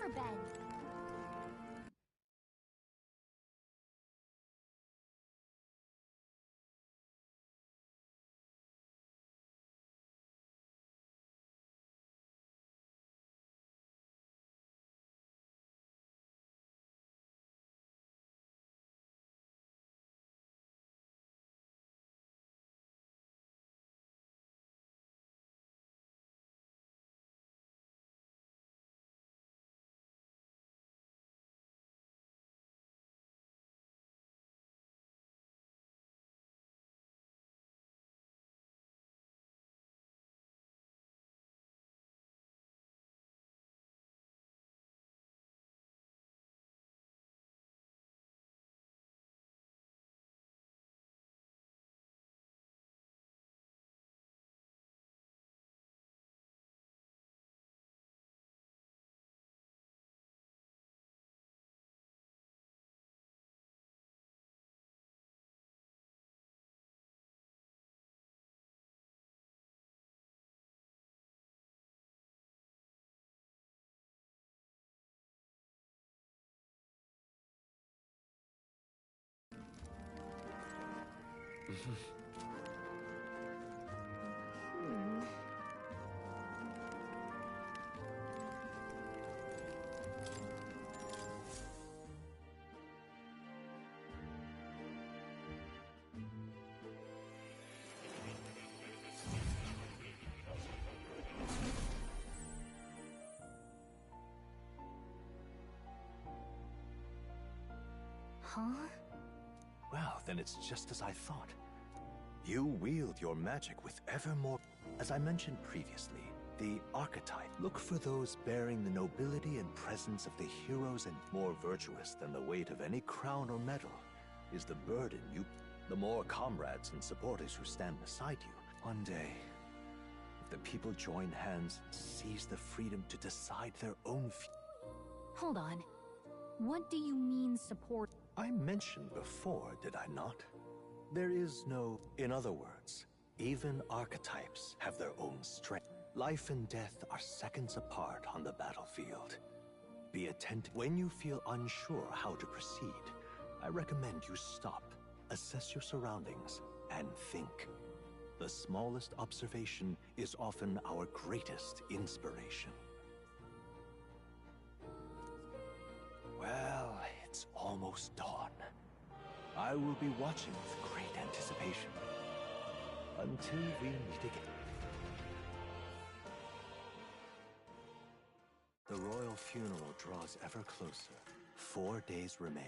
never been. Huh? Well, then it's just as I thought. You wield your magic with ever more. As I mentioned previously, the archetype. Look for those bearing the nobility and presence of the heroes, and more virtuous than the weight of any crown or medal is the burden you... The more comrades and supporters who stand beside you. One day, if the people join hands and seize the freedom to decide their own Hold on. What do you mean support? I mentioned before, did I not? There is no... In other words, even archetypes have their own strength. Life and death are seconds apart on the battlefield. Be attentive. When you feel unsure how to proceed, I recommend you stop, assess your surroundings, and think. The smallest observation is often our greatest inspiration. Well, it's almost dawn. I will be watching with great anticipation. Until we meet again. The royal funeral draws ever closer. 4 days remain.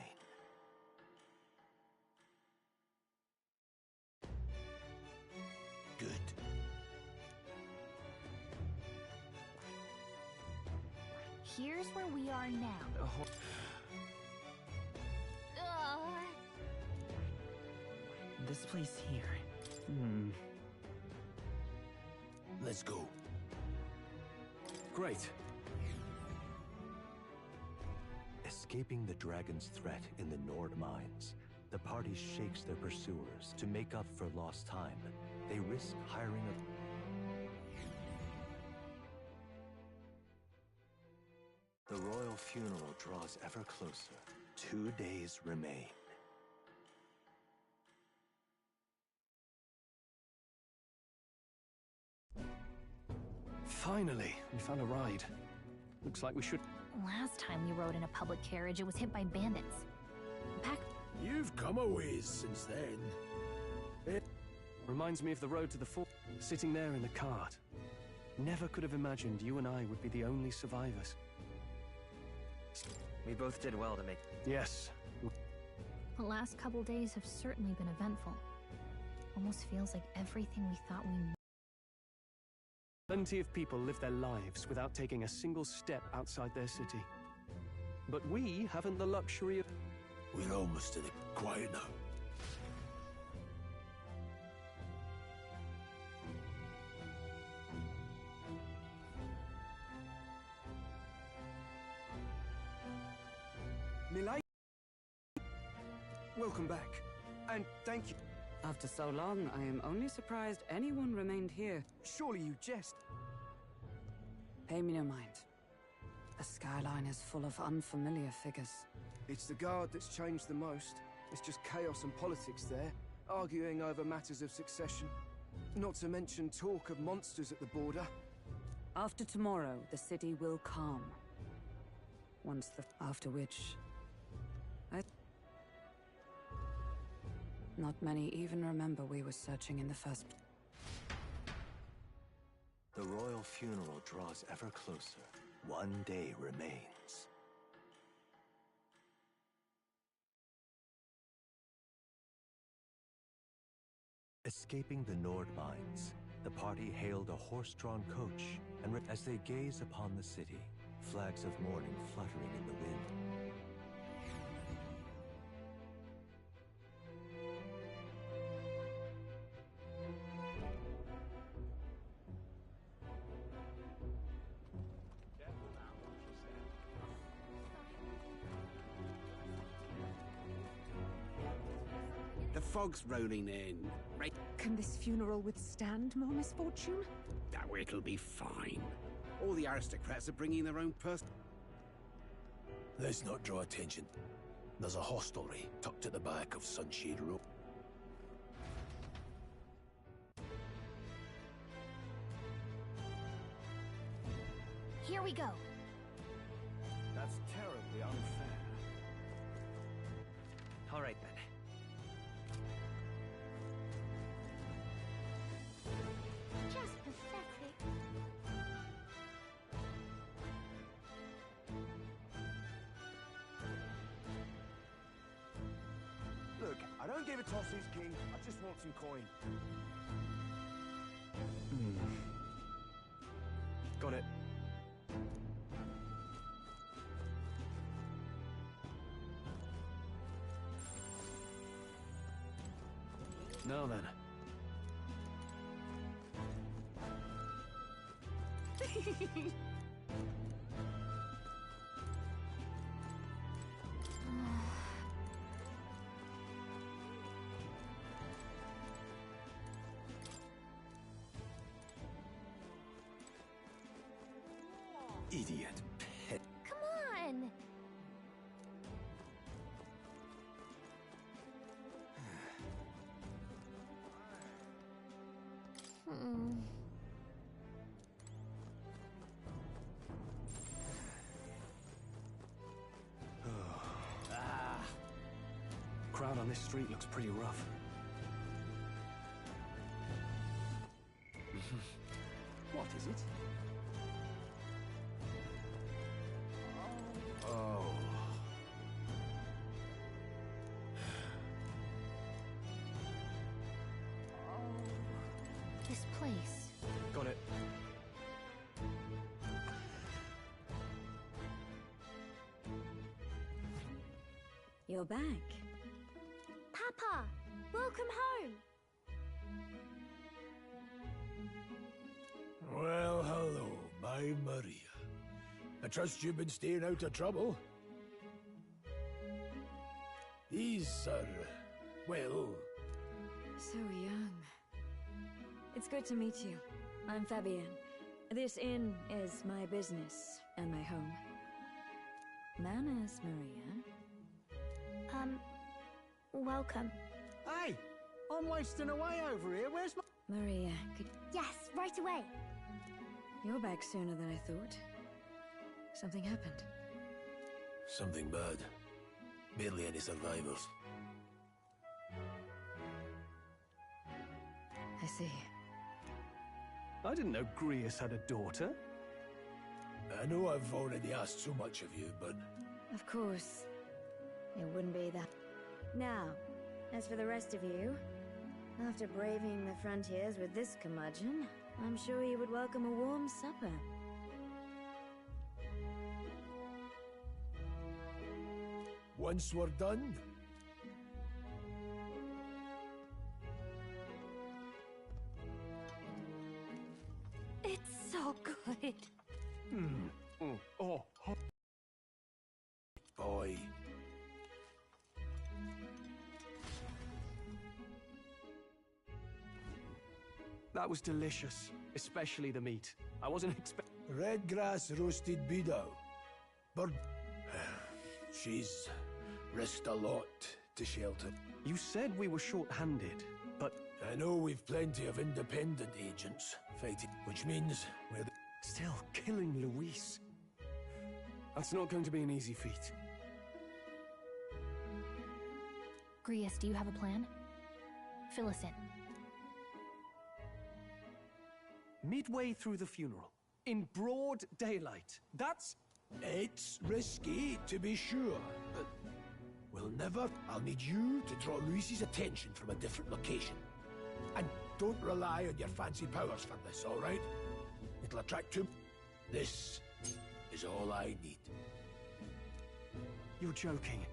Good. Here's where we are now. This place here. Let's go. Great. Escaping the dragon's threat in the Nord mines, the party shakes their pursuers. To make up for lost time, they risk hiring a... The royal funeral draws ever closer. 2 days remain. Finally, we found a ride. Looks like we should... Last time we rode in a public carriage, it was hit by bandits. You've come a ways since then. It reminds me of the road to the fort. Sitting there in the cart. Never could have imagined you and I would be the only survivors. We both did well to make... Yes. The last couple days have certainly been eventful. Almost feels like everything we thought we knew. Plenty of people live their lives without taking a single step outside their city. But we haven't the luxury of... We're almost in it. Quiet now. Milay, welcome back, and thank you. After so long, I am only surprised anyone remained here. Surely you jest. Pay me no mind. The skyline is full of unfamiliar figures. It's the guard that's changed the most. It's just chaos and politics there, arguing over matters of succession. Not to mention talk of monsters at the border. After tomorrow, the city will calm. After which... Not many even remember we were searching in the first... The royal funeral draws ever closer. One day remains. Escaping the Nord mines, the party hailed a horse-drawn coach, and as they gaze upon the city, flags of mourning fluttering in the wind. The fog's rolling in. Right. Can this funeral withstand more misfortune? Oh, it'll be fine. All the aristocrats are bringing their own person. Let's not draw attention. There's a hostelry tucked at the back of Sunshade Road. Here we go. That's terribly unfair. All right, then. Just pathetic. Look, I don't give a toss who's king. I just want some coin. Got it. Now then. Idiot. Come on! Crowd on this street looks pretty rough. What is it? Oh. This place. Got it. You're back. Papa! Welcome home! Well, hello, my Maria. I trust you've been staying out of trouble. These are, well... So young. It's good to meet you. I'm Fabienne. This inn is my business and my home. Manners, Maria. Welcome. Hey! I'm wasting away over here. Where's my... Maria, could... Yes, right away. You're back sooner than I thought. Something happened. Something bad. Barely any survivors. I see. I didn't know Grius had a daughter. I know I've already asked so much of you, but... Of course. It wouldn't be that. Now, as for the rest of you, after braving the frontiers with this curmudgeon, I'm sure you would welcome a warm supper. Once we're done... It's so good. Oh, Boy. that was delicious, especially the meat. I wasn't expecting. Red grass roasted beedou. Bird. She's risked a lot to shelter. You said we were short-handed, but... I know we've plenty of independent agents fighting, which means we're the... Still, killing Luis. That's not going to be an easy feat. Grius, do you have a plan? Fill us in. Midway through the funeral, in broad daylight, that's... It's risky, to be sure, but we'll never... I'll need you to draw Luis's attention from a different location. And don't rely on your fancy powers for this, all right? It'll attract him. This is all I need. You're joking.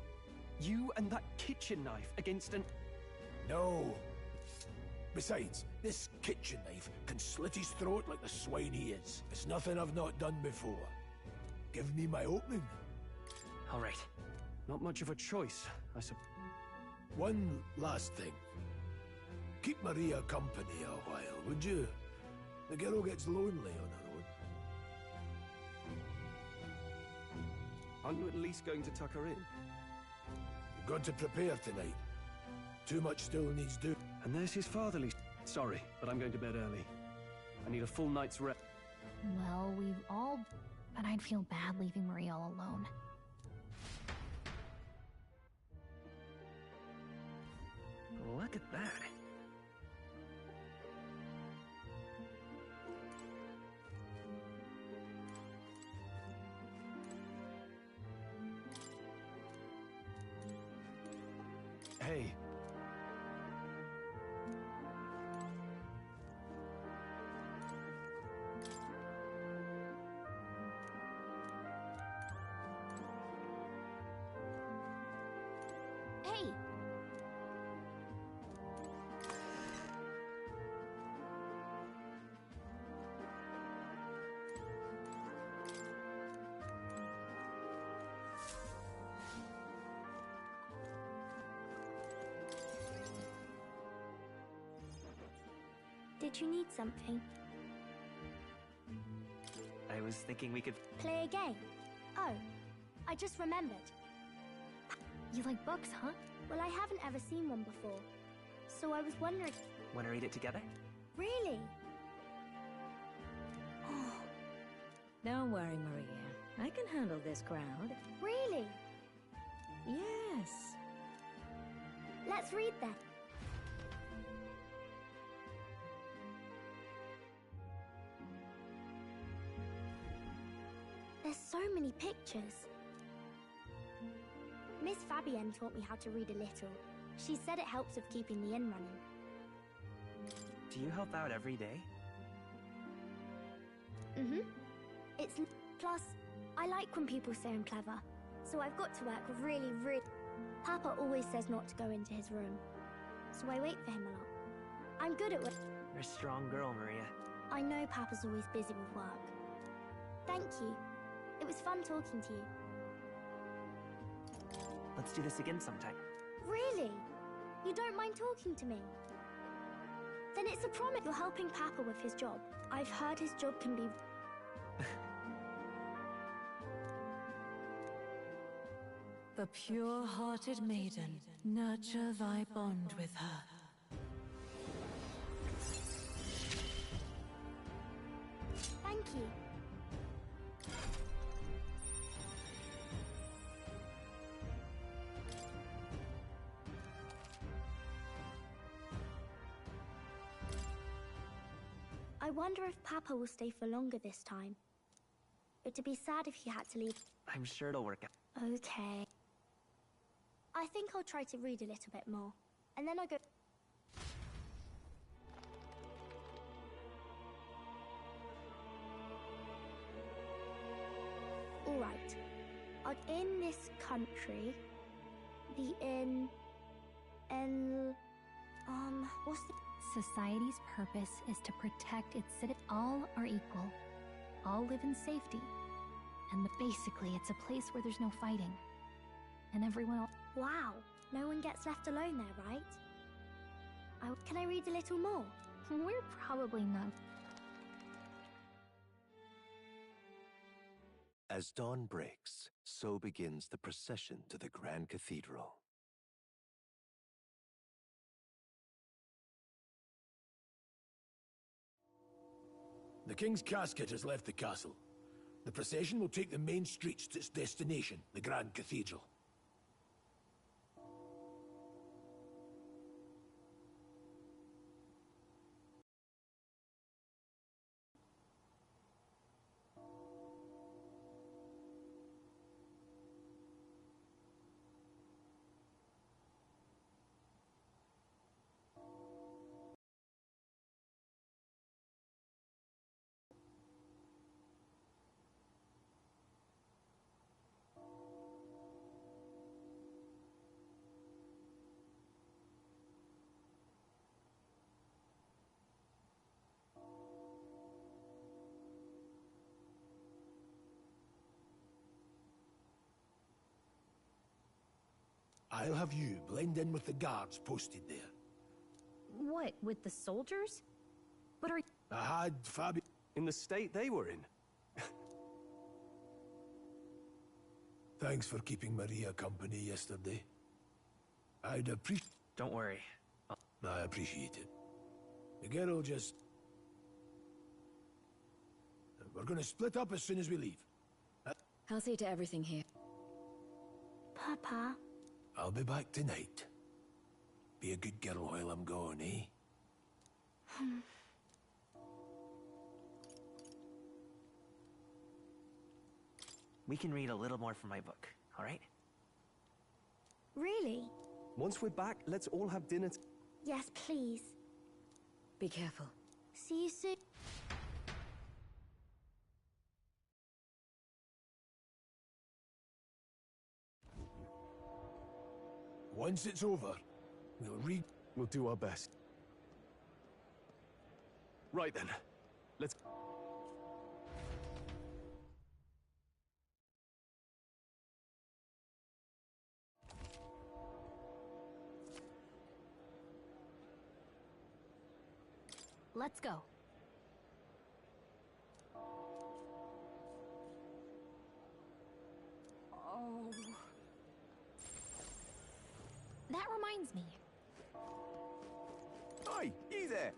You and that kitchen knife against an... No. Besides, this kitchen knife can slit his throat like the swine he is. It's nothing I've not done before. Give me my opening. All right. Not much of a choice, I suppose. One last thing. Keep Maria company a while, would you? The girl gets lonely on her own. Aren't you at least going to tuck her in? You've got to prepare tonight. Too much still needs doing. And there's his fatherly... Sorry, but I'm going to bed early. I need a full night's rest. Well, we've all... But I'd feel bad leaving Maria all alone. Look at that. Hey. Hey! Did you need something? I was thinking we could... Play a game? Oh, I just remembered. You like books, huh? Well, I haven't ever seen one before. So I was wondering... Want to read it together? Really? Don't worry, Maria. I can handle this crowd. Really? Yes. Let's read then. There's so many pictures. Miss Fabienne taught me how to read a little. She said it helps with keeping the inn running. Do you help out every day? Mm-hmm. Plus, I like when people say I'm clever. So I've got to work really... Papa always says not to go into his room. So I wait for him a lot. I'm good at work. You're a strong girl, Maria. I know Papa's always busy with work. Thank you. It was fun talking to you. Let's do this again sometime. Really? You don't mind talking to me? Then it's a promise you're helping Papa with his job. I've heard his job can be... The pure-hearted maiden, nurture thy bond with her. Thank you. I wonder if Papa will stay for longer this time. It'd be sad if he had to leave. I'm sure it'll work out. Okay. I think I'll try to read a little bit more. And then I'll go... Alright. In this country, the inn... what's the... Society's purpose is to protect its citizens. All are equal. All live in safety. And basically, it's a place where there's no fighting. And everyone else... Wow, no one gets left alone there, right? Can I read a little more? We're probably not... As dawn breaks, so begins the procession to the Grand Cathedral. The King's casket has left the castle. The procession will take the main streets to its destination, the Grand Cathedral. I'll have you blend in with the guards posted there. What, with the soldiers? But are... I had Fabi... In the state they were in. Thanks for keeping Maria company yesterday. I'd appreciate... Don't worry. I appreciate it. The girl just... We're gonna split up as soon as we leave. I'll see to everything here. Papa. I'll be back tonight. Be a good girl while I'm gone, eh? We can read a little more from my book, all right? Really? Once we're back, let's all have dinner. Yes, please. Be careful. See you soon. Once it's over, we'll read... We'll do our best. Right then. Let's... Let's go. Oh. That reminds me. Oi, you there!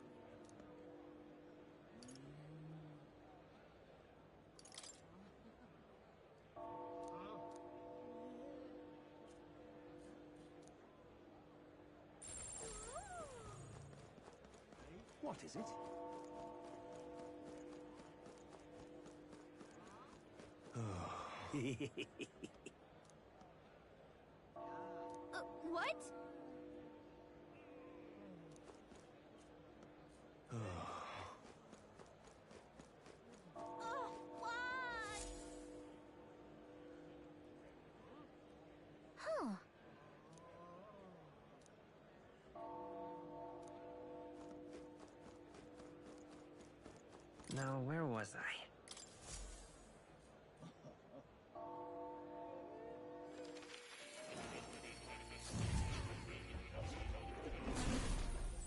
What is it? What? Oh, why? Huh. Now, where was I?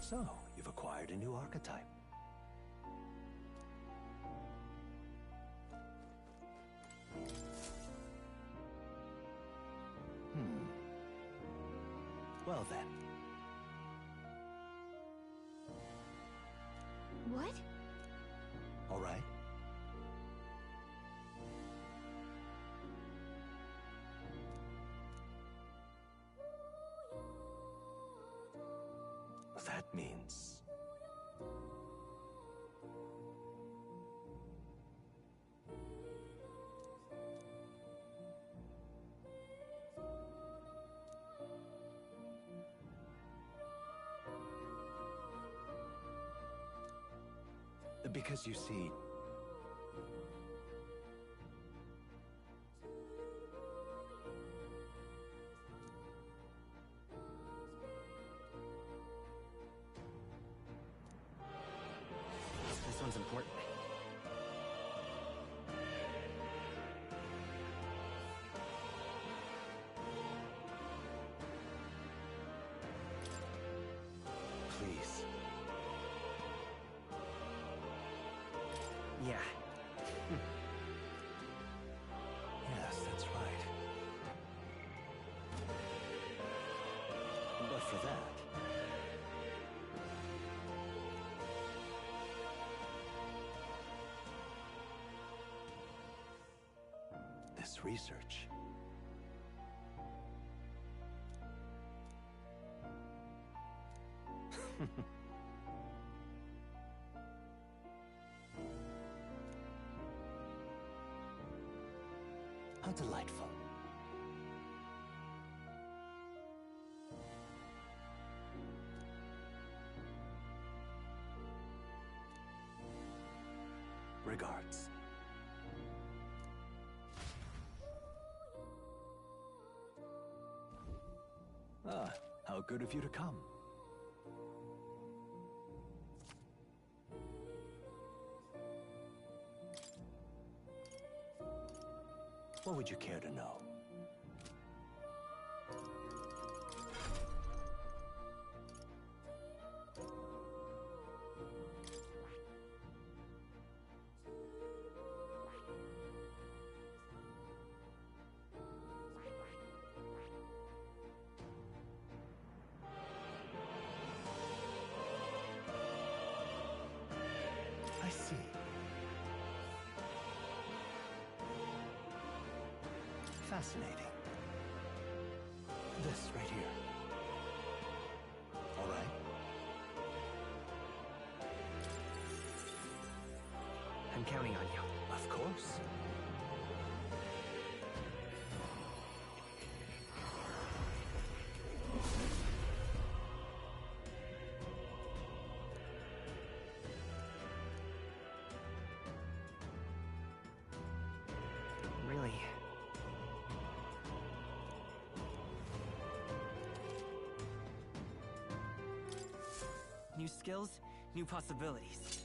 So, you've acquired a new archetype. Well then. What? All right. That means... Because you see... This one's important. Please. Yeah. its research. How delightful. Regards. Ah, how good of you to come. What would you care to know? I see. Fascinating. This right here. All right. I'm counting on you. Of course. Really? New skills, new possibilities.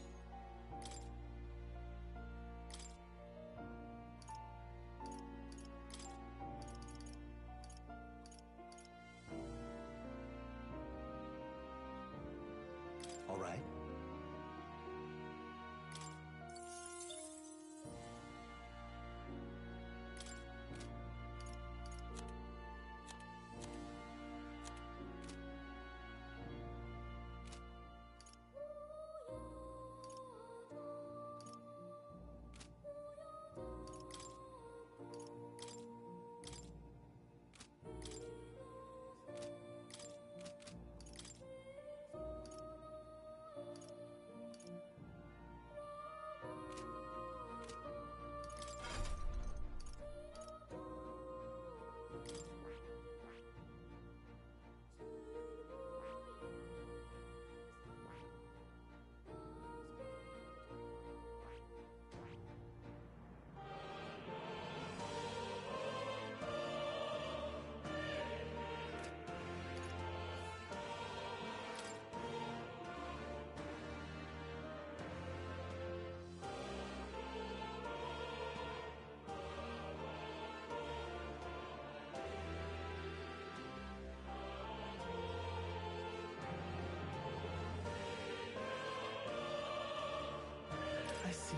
All right. I see.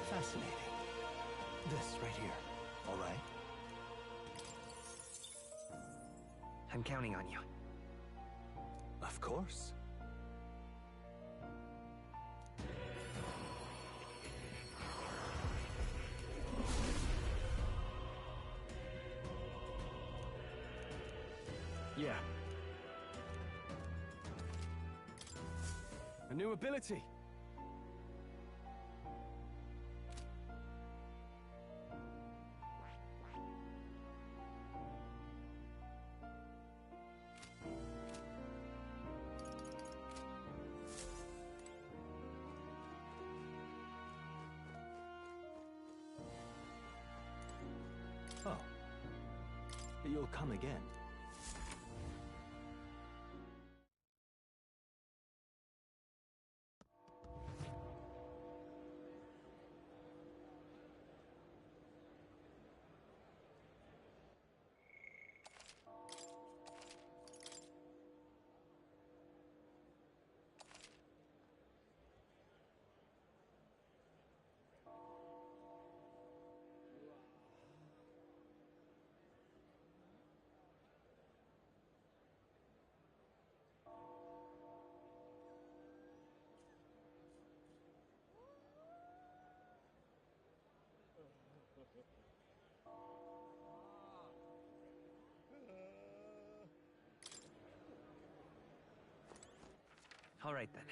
Fascinating. This right here. All right. I'm counting on you. Of course. Yeah. A new ability. Oh. You'll come again. All right then.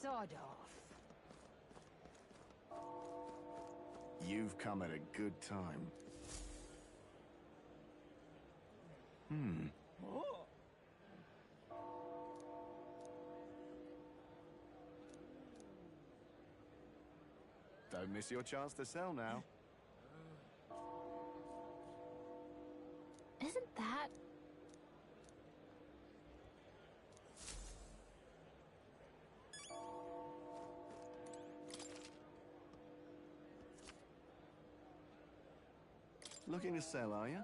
Sod off. You've come at a good time. Don't miss your chance to sell now. Isn't that... Looking to sell, are you?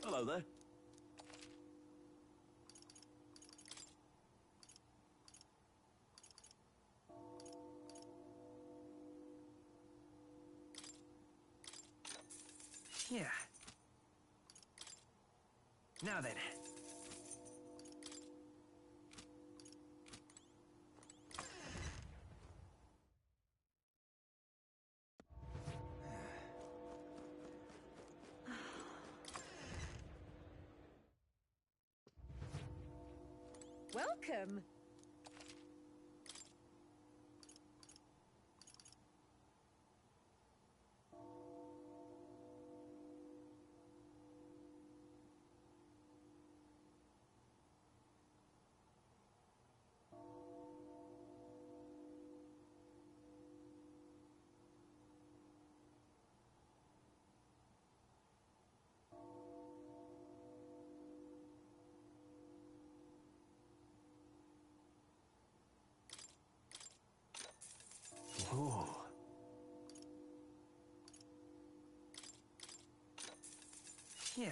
Hello there. Yeah. Now then. Welcome. Oh. Yeah.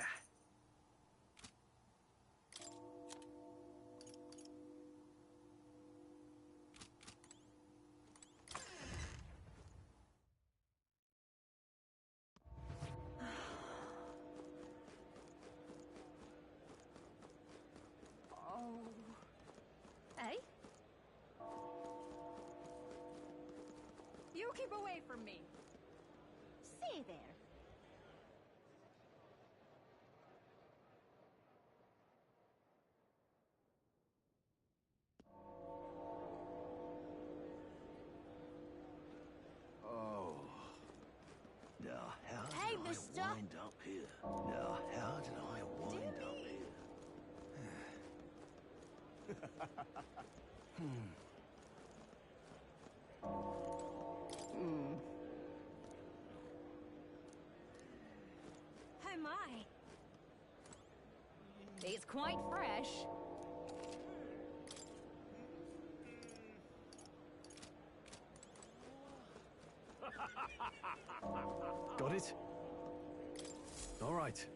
Oh. Hey? You keep away from me. Stay there. Oh. Now, how Hey, did mister. I wind up here? Now, how did I wind up here? Oh my. It's quite fresh. Got it? All right.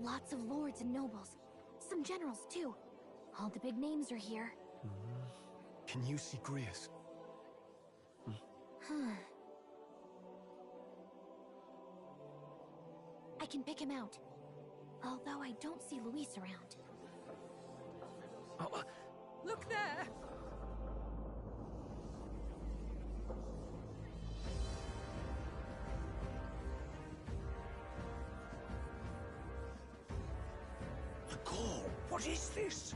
Lots of lords and nobles. Some generals, too. All the big names are here. Can you see Grius? I can pick him out. Although I don't see Luis around. Oh, Look there. The call! What is this?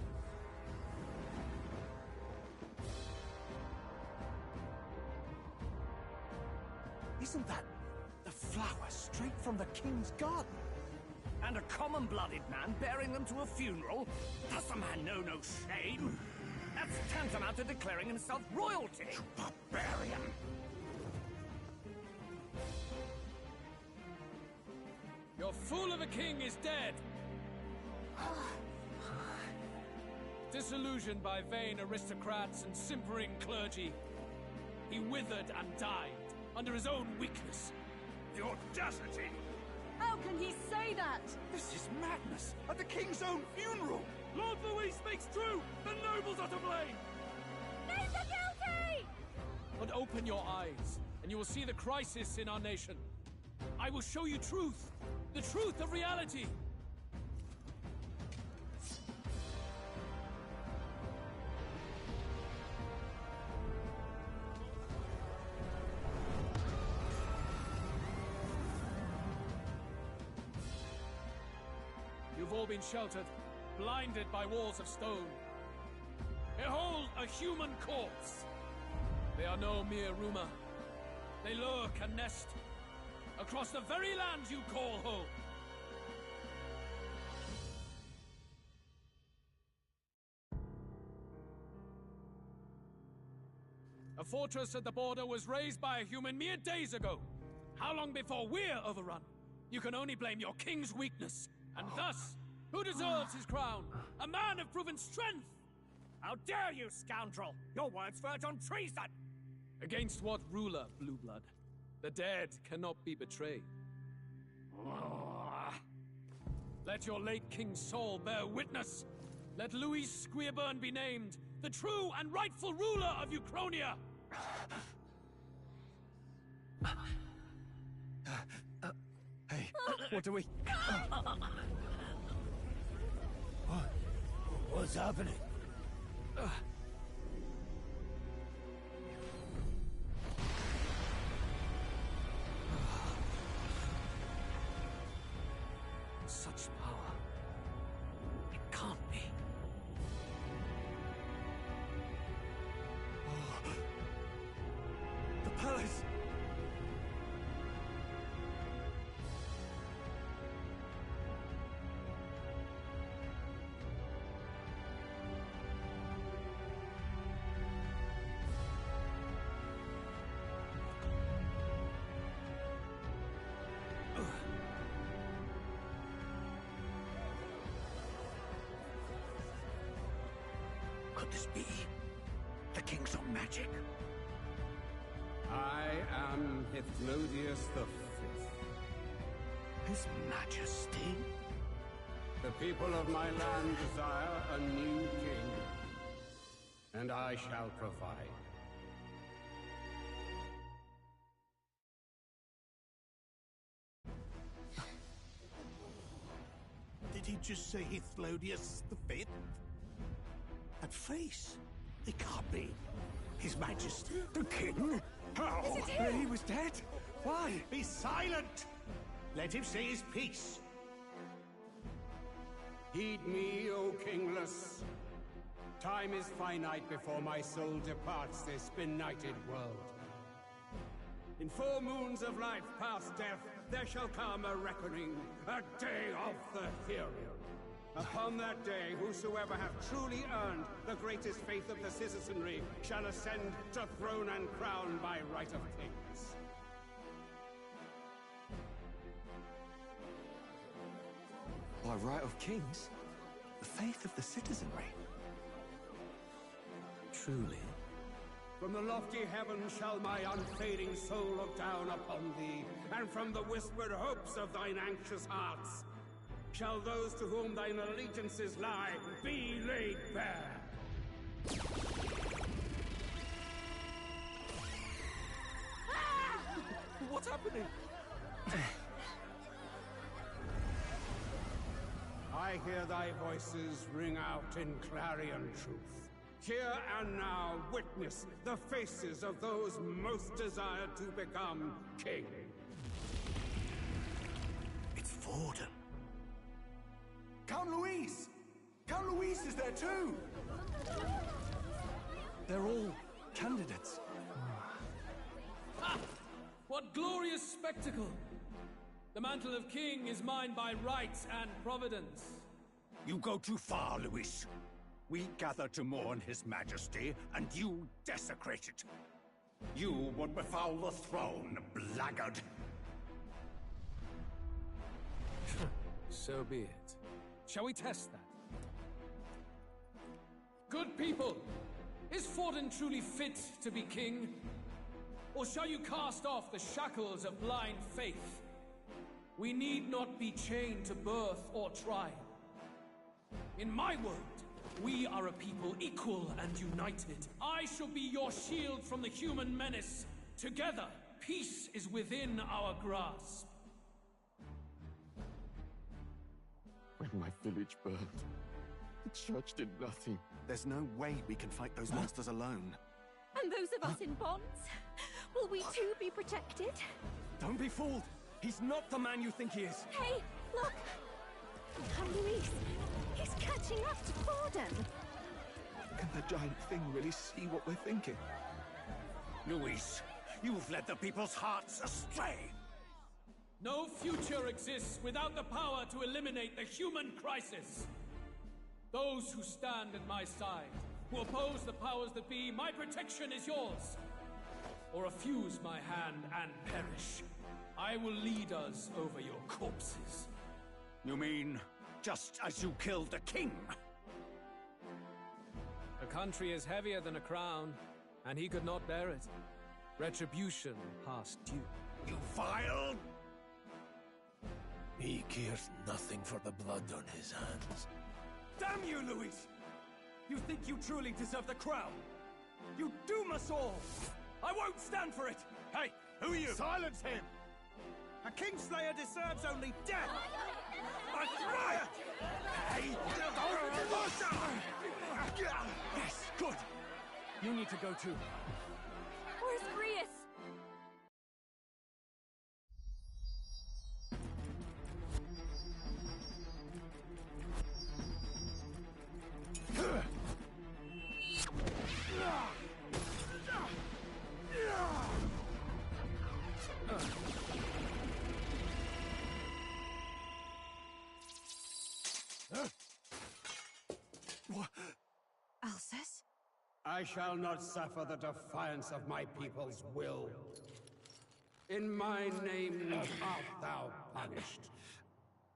Isn't that the flower straight from the king's garden? And a common-blooded man bearing them to a funeral? Does the man know no shame? That's tantamount to declaring himself royalty! You barbarian! Your fool of a king is dead! Disillusioned by vain aristocrats and simpering clergy, he withered and died under his own weakness. The audacity! How can he say that? This is madness! At the king's own funeral! Lord Louis speaks true! The nobles are to blame! Names are guilty! But open your eyes, and you will see the crisis in our nation. I will show you truth! The truth of reality! You've all been sheltered, blinded by walls of stone. Behold a human corpse! They are no mere rumor. They lurk and nest across the very land you call home. A fortress at the border was raised by a human mere days ago. How long before we're overrun? You can only blame your king's weakness. And thus, who deserves his crown? A man of proven strength! How dare you, scoundrel! Your words verge on treason! Against what ruler, Blue Blood? The dead cannot be betrayed. Let your late king's soul bear witness. Let Louis Squeerburn be named the true and rightful ruler of Uchronia. Hey, what do we... What's happening? Such power. It can't be. The palace! Could this be the king's own magic? I am Hithlodius V. His Majesty? The people of my land desire a new king, and I shall provide. Did he just say Hithlodius V? That face? It can't be. His Majesty, the king? How? Is it him? He was dead? Why? Be silent! Let him say his piece. Heed me, O kingless. Time is finite before my soul departs this benighted world. In 4 moons of life past death, there shall come a reckoning, a day of the hero. Upon that day, whosoever hath truly earned the greatest faith of the citizenry shall ascend to throne and crown by right of kings. By right of kings? The faith of the citizenry? Truly? From the lofty heavens shall my unfading soul look down upon thee, and from the whispered hopes of thine anxious hearts shall those to whom thine allegiances lie be laid bare. What's happening? I hear thy voices ring out in clarion truth. Here and now witness the faces of those most desired to become king. It's Forden. Count Louise! Count Louise is there too! They're all candidates. Ha! What glorious spectacle! The mantle of king is mine by right and providence. You go too far, Louis. We gather to mourn his majesty, and you desecrate it. You would befoul the throne, blackguard. So be it. Shall we test that? Good people, is Forden truly fit to be king? Or shall you cast off the shackles of blind faith? We need not be chained to birth or trial. In my world, we are a people equal and united. I shall be your shield from the human menace. Together, peace is within our grasp. When my village burned, the church did nothing. There's no way we can fight those monsters alone. And those of us in bonds? Will we too be protected? Don't be fooled! He's not the man you think he is! Hey, look! And Luis, he's catching up to Forden! Can the giant thing really see what we're thinking? Luis, you've led the people's hearts astray! No future exists without the power to eliminate the human crisis! Those who stand at my side, who oppose the powers that be, my protection is yours! Or refuse my hand and perish. I will lead us over your corpses. You mean, just as you killed the king? A country is heavier than a crown, and he could not bear it. Retribution past due. You vile! He cares nothing for the blood on his hands. Damn you, Luis! You think you truly deserve the crown? You doom us all! I won't stand for it! Hey, who are you? Silence him! A Kingslayer deserves only death! A riot! Hey! Yes, good! You need to go too. Where's Grius? Alcest? I shall not suffer the defiance of my people's will. In my name art thou punished.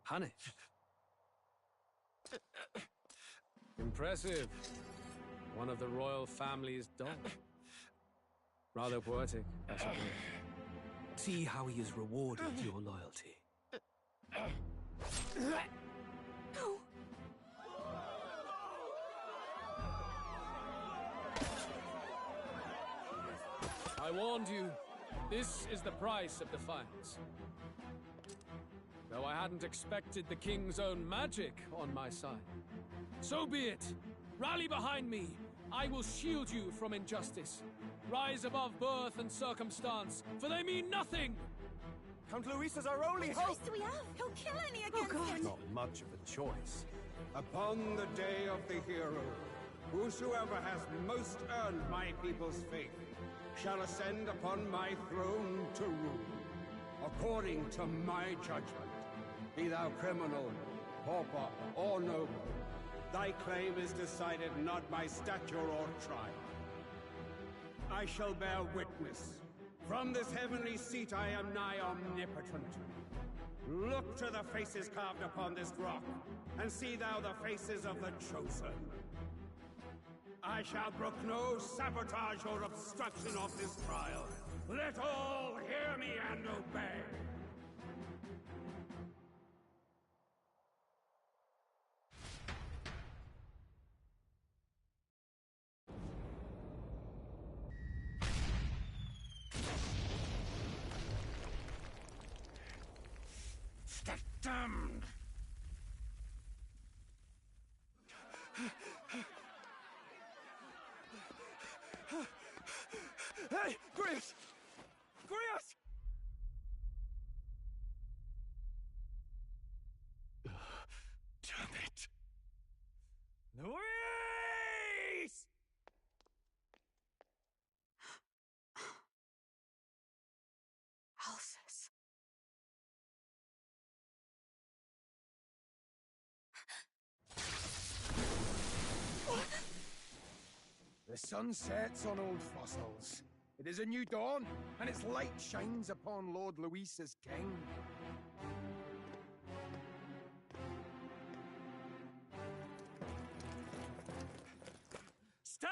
Punished? Impressive. One of the royal family's dog. Rather poetic, I suppose. See how he has rewarded your loyalty. No! I warned you. This is the price of defiance. Though I hadn't expected the king's own magic on my side. So be it. Rally behind me. I will shield you from injustice. Rise above birth and circumstance, for they mean nothing! Count Luis is our only What hope! choice do we have? He'll kill any against him! Not much of a choice. Upon the day of the hero, whosoever has most earned my people's faith shall ascend upon my throne to rule, according to my judgment. Be thou criminal, pauper, or noble, thy claim is decided not by stature or trial. I shall bear witness. From this heavenly seat I am nigh omnipotent. Look to the faces carved upon this rock, and see thou the faces of the chosen. I shall brook no sabotage or obstruction of this trial. Let all hear me and obey. Damned! Hey! Grius! Grius! Damn it! Luis! Alcest. The sun sets on old fossils. It is a new dawn, and its light shines upon Lord Luis as king.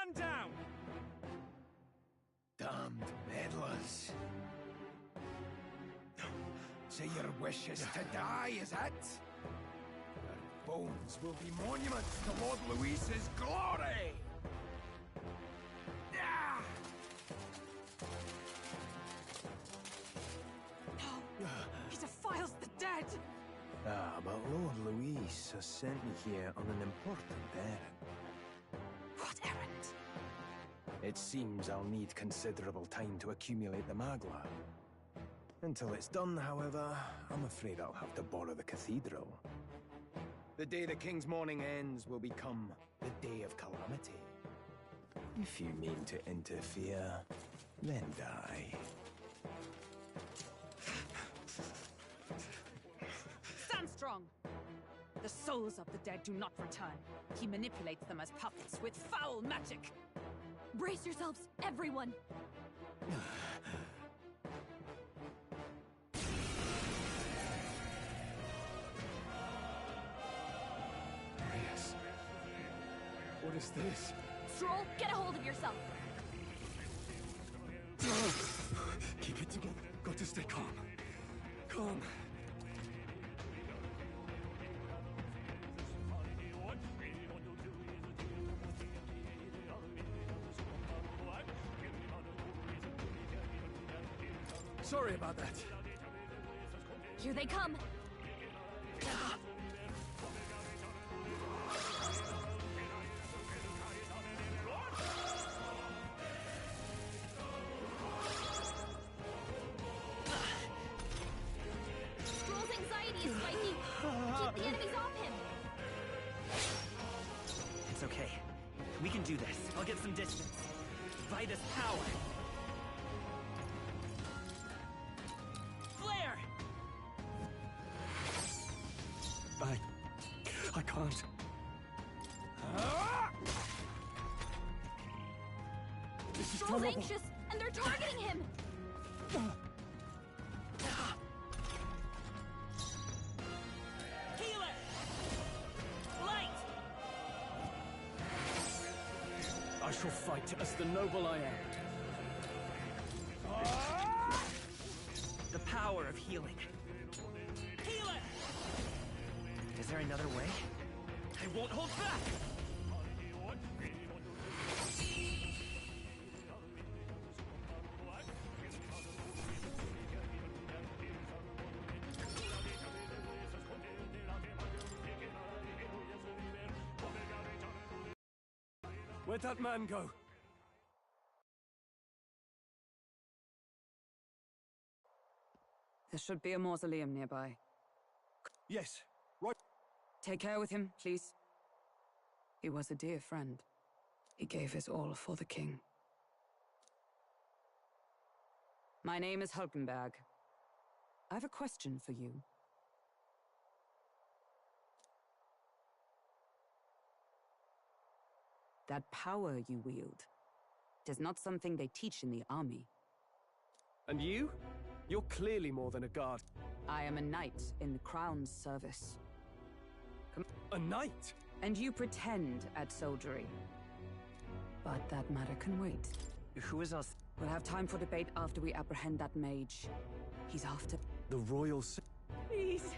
Man down! Damned meddlers. So your wish is to die, is it? Your bones will be monuments to Lord Luis's glory! Ah! No! He defiles the dead! Ah, but Lord Luis has sent me here on an important errand. What errand? It seems I'll need considerable time to accumulate the Magla. Until it's done, however, I'm afraid I'll have to borrow the cathedral. The day the king's mourning ends will become the day of calamity. If you mean to interfere, then die. Stand strong! The souls of the dead do not return. He manipulates them as puppets with foul magic! Brace yourselves, everyone! Yes. What is this? Stroll, get a hold of yourself! Keep it together. Got to stay calm. Calm. Sorry about that. Here they come! Stroll's anxiety is spiking! Keep the enemies off him! It's okay. We can do this. I'll get some distance. By this power. Flare! I can't. This is Stroll's terrible. anxious, and they're targeting him! Healer! Light! I shall fight as the noble I am. The power of healing. Healer! Is there another way? I won't hold back! Where'd that man go? There should be a mausoleum nearby. Yes, right. Take care with him, please. He was a dear friend. He gave his all for the king. My name is Hulkenberg. I have a question for you. That power you wield, it is not something they teach in the army. And you? You're clearly more than a guard. I am a knight in the crown's service. A knight? And you pretend at soldiery. But that matter can wait. Who is us? We'll have time for debate after we apprehend that mage. He's after... The royal... Please!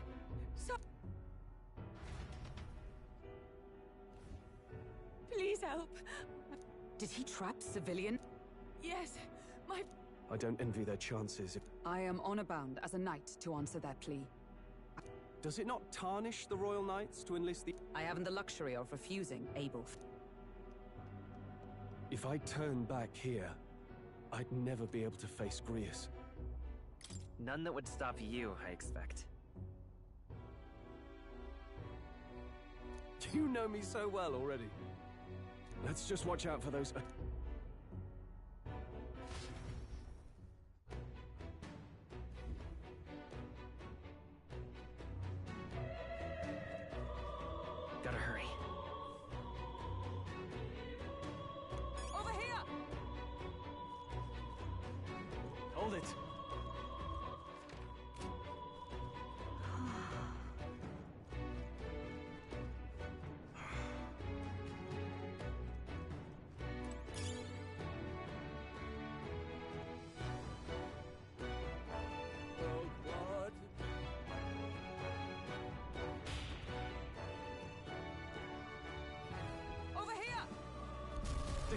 Please help! Did he trap civilian? Yes, my... I don't envy their chances. I am honor bound as a knight to answer that plea. Does it not tarnish the royal knights to enlist the... I haven't the luxury of refusing able... If I turn back here, I'd never be able to face Grius. None that would stop you, I expect. You know me so well already. Let's just watch out for those... Gotta hurry. Over here! Hold it.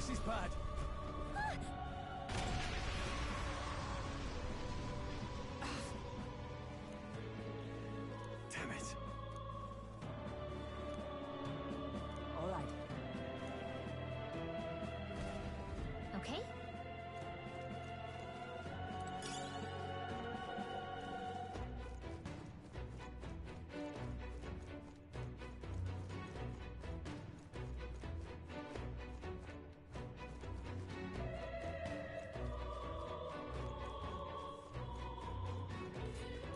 This is bad. Damn it. All right. Okay?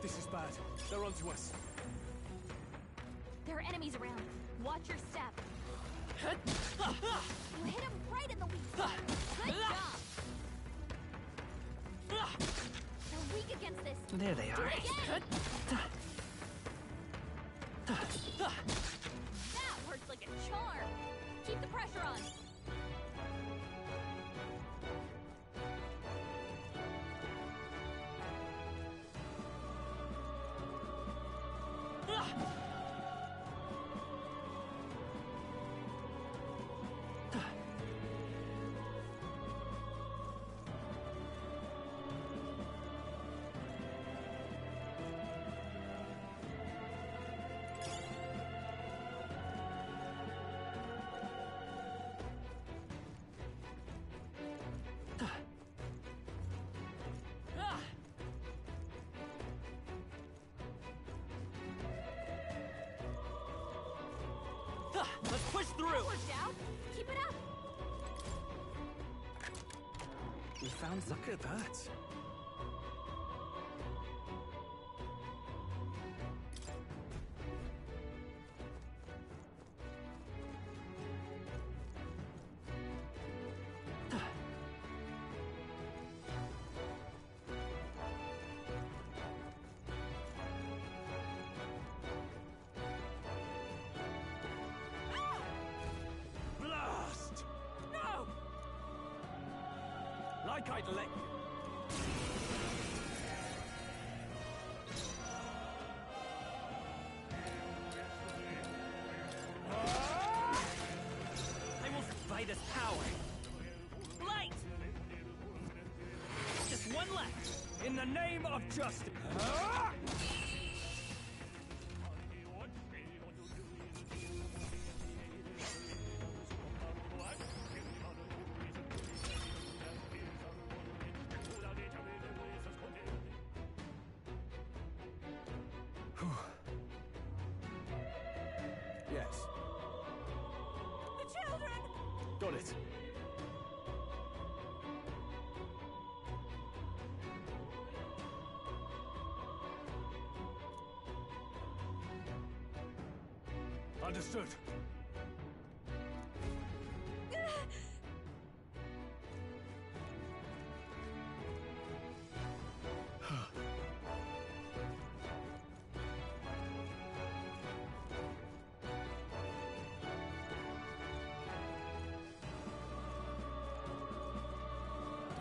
This is bad. They're onto us. There are enemies around. Watch your step. You hit him right in the weak spot. Good job. They're weak against this. There they Do are. it again. That works like a charm. Keep the pressure on. Let's push through! That worked out. Keep it up. We found some. Look at that. Blast! No! Like I'd let you. I will fight this power. Light! Just one left. In the name of justice. Yes. The children. Got it. Understood.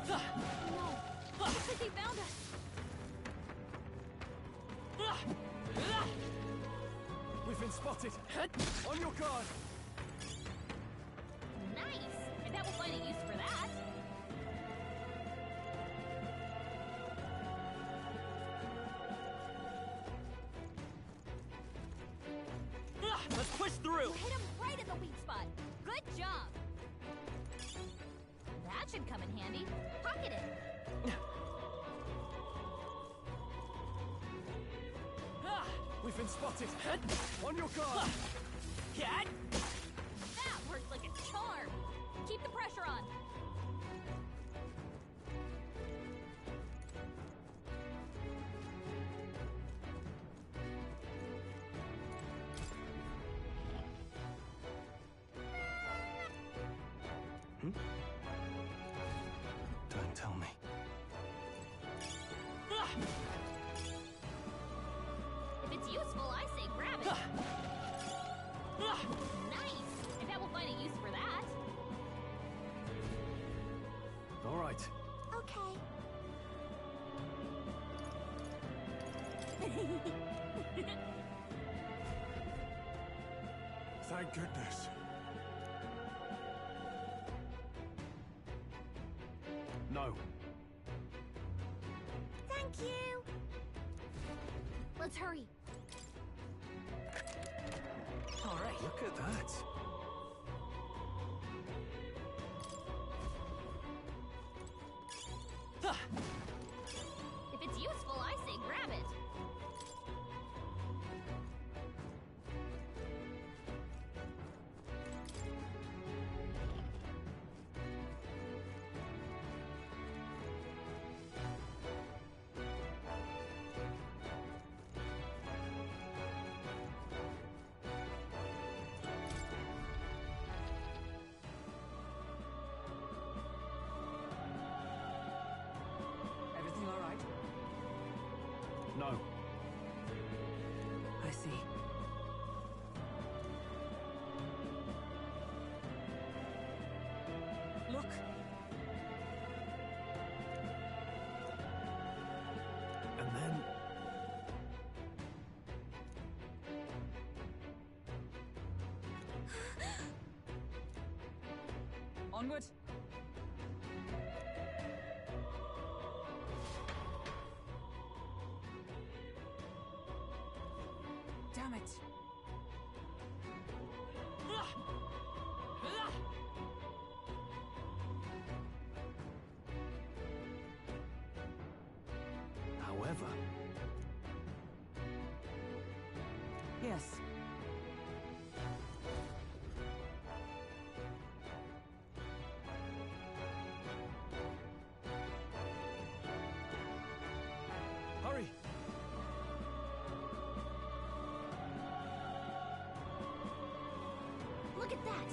No. Looks like they found us. We've been spotted. On your guard. Nice. I bet we'll find a use for that. Let's push through! You hit him right in the weak spot. Good job. That should come in handy. Pocket it. We've been spotted. On your guard. Cat! That worked like a charm. Keep the pressure on. Don't tell me. If it's useful, I say grab it. Nice. I bet we'll find a use for that. All right. Okay. Thank goodness. No. Thank you! Let's hurry. All right. Look at that. If it's useful, I say grab it. Everything all right? No. I see. Look. And then... Onward. Damn it. However... Yes. Hurry! Look at that!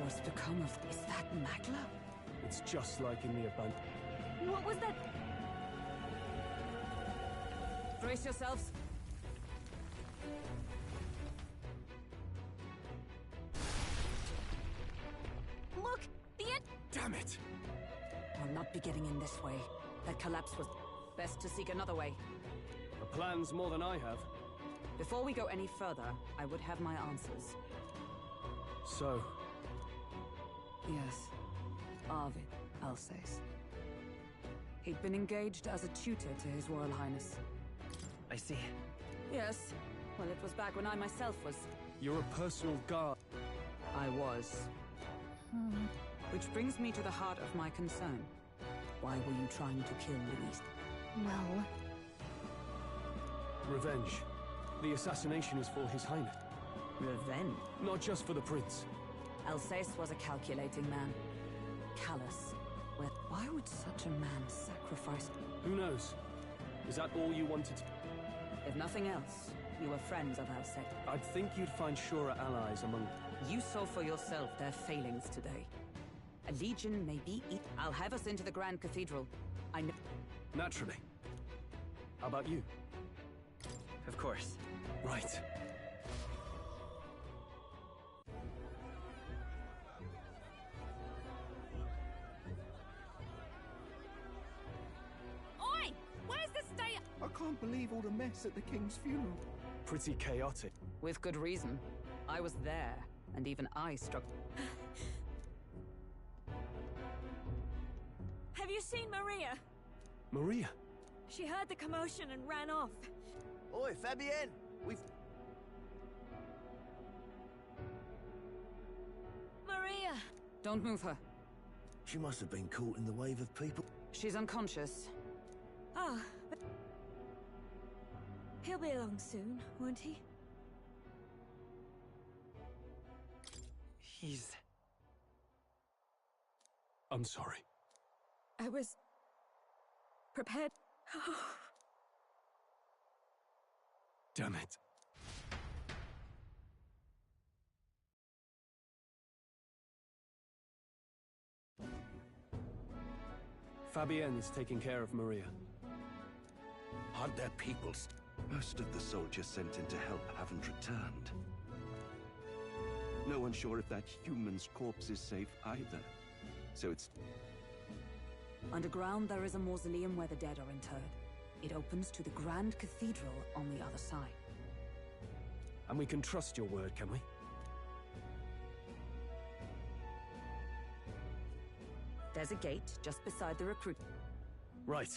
What's become of... Is that Magla? It's just like in the abandoned... What was that? Brace yourselves. Look! The end! Damn it! I'll not be getting in this way. That collapse was... Best to seek another way. A plan's more than I have. Before we go any further, I would have my answers. So... Yes. Arvid Alsace. He'd been engaged as a tutor to His Royal Highness. I see. Yes. Well, it was back when I myself was... You're a personal guard. I was. Which brings me to the heart of my concern. Why were you trying to kill Louise? Well... Revenge. The assassination is for His Highness. Revenge? Not just for the prince. Alsace was a calculating man. Callous. Why would such a man sacrifice... Who knows? Is that all you wanted to... If nothing else, you were friends of Alsace. I'd think you'd find surer allies among... You saw for yourself their failings today. A legion may be... I'll have us into the Grand Cathedral. I know... Naturally. How about you? Of course. Right. Oi! Where's the stay? I can't believe all the mess at the king's funeral. Pretty chaotic. With good reason. I was there, and even I struck... Have you seen Maria? Maria? She heard the commotion and ran off. Oi, Fabienne! We've... Maria! Don't move her. She must have been caught in the wave of people. She's unconscious. Ah, but... He'll be along soon, won't he? He's... I'm sorry. I was... prepared... Damn it. Fabienne is taking care of Maria. Aren't there peoples? Most of the soldiers sent in to help haven't returned. No one's sure if that human's corpse is safe either. So it's... Underground, there is a mausoleum where the dead are interred. It opens to the Grand Cathedral on the other side. And we can trust your word, can we? There's a gate just beside the recruit. Right.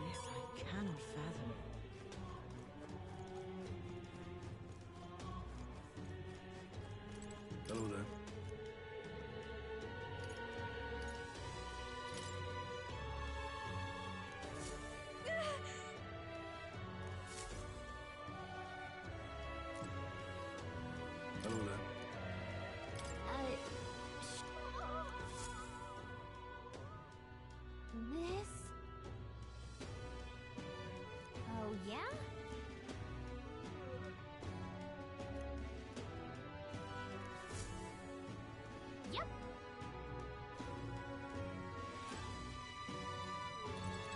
This I cannot fathom. Hello there. Hello there. This? Oh, yeah? Yep.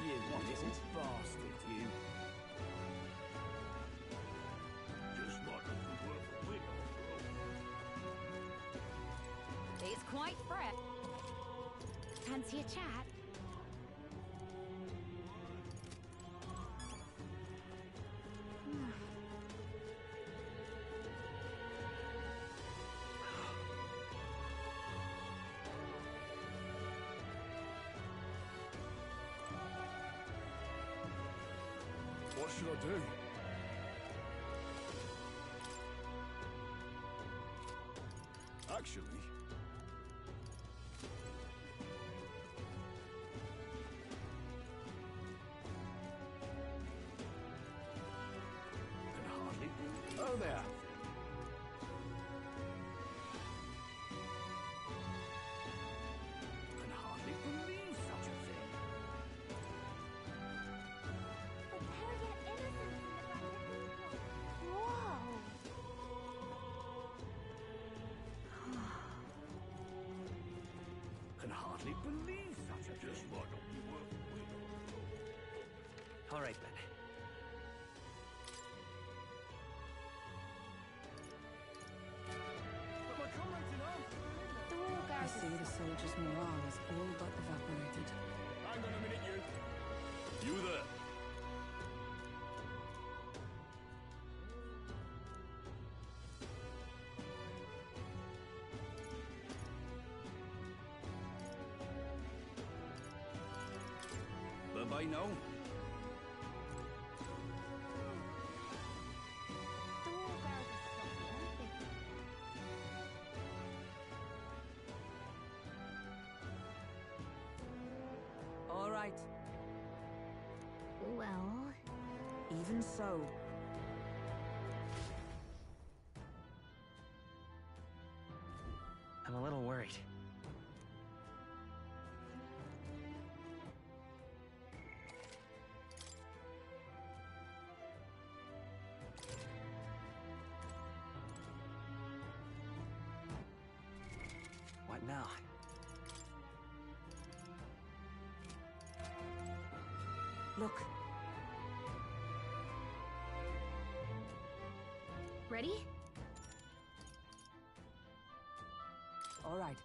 You little bastard, you. Just like a good work for wit, It's quite fresh. Fancy a chat? What should I do? Actually... can hardly believe. Oh there. Can hardly believe such a thing. But there yet innocence in the Grand Cathedral. Whoa! Can hardly believe such a thing. Just like a good work for wit. All right, then. But my comrades in arms are still in there. The wall I guard see the soldiers' morale is all but evaporated. Hang on a minute, you. You there. Bye-bye now. The wall guard is sloppy, aren't they? All right, Well, even so. I'm a little worried. What now? Look, ready? all right.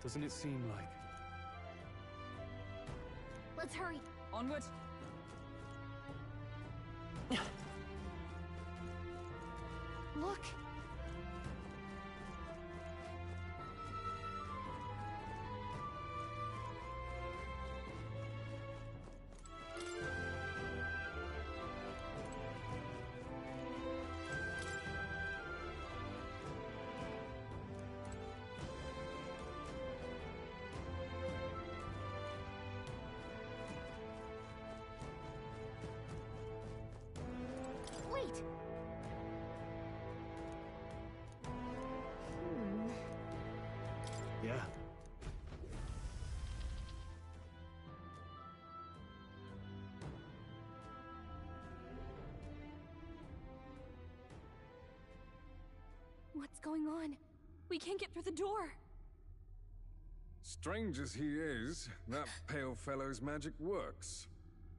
Doesn't it seem like... Let's hurry. Onward. Look. Wait. What's going on? We can't get through the door. Strange as he is, that pale fellow's magic works.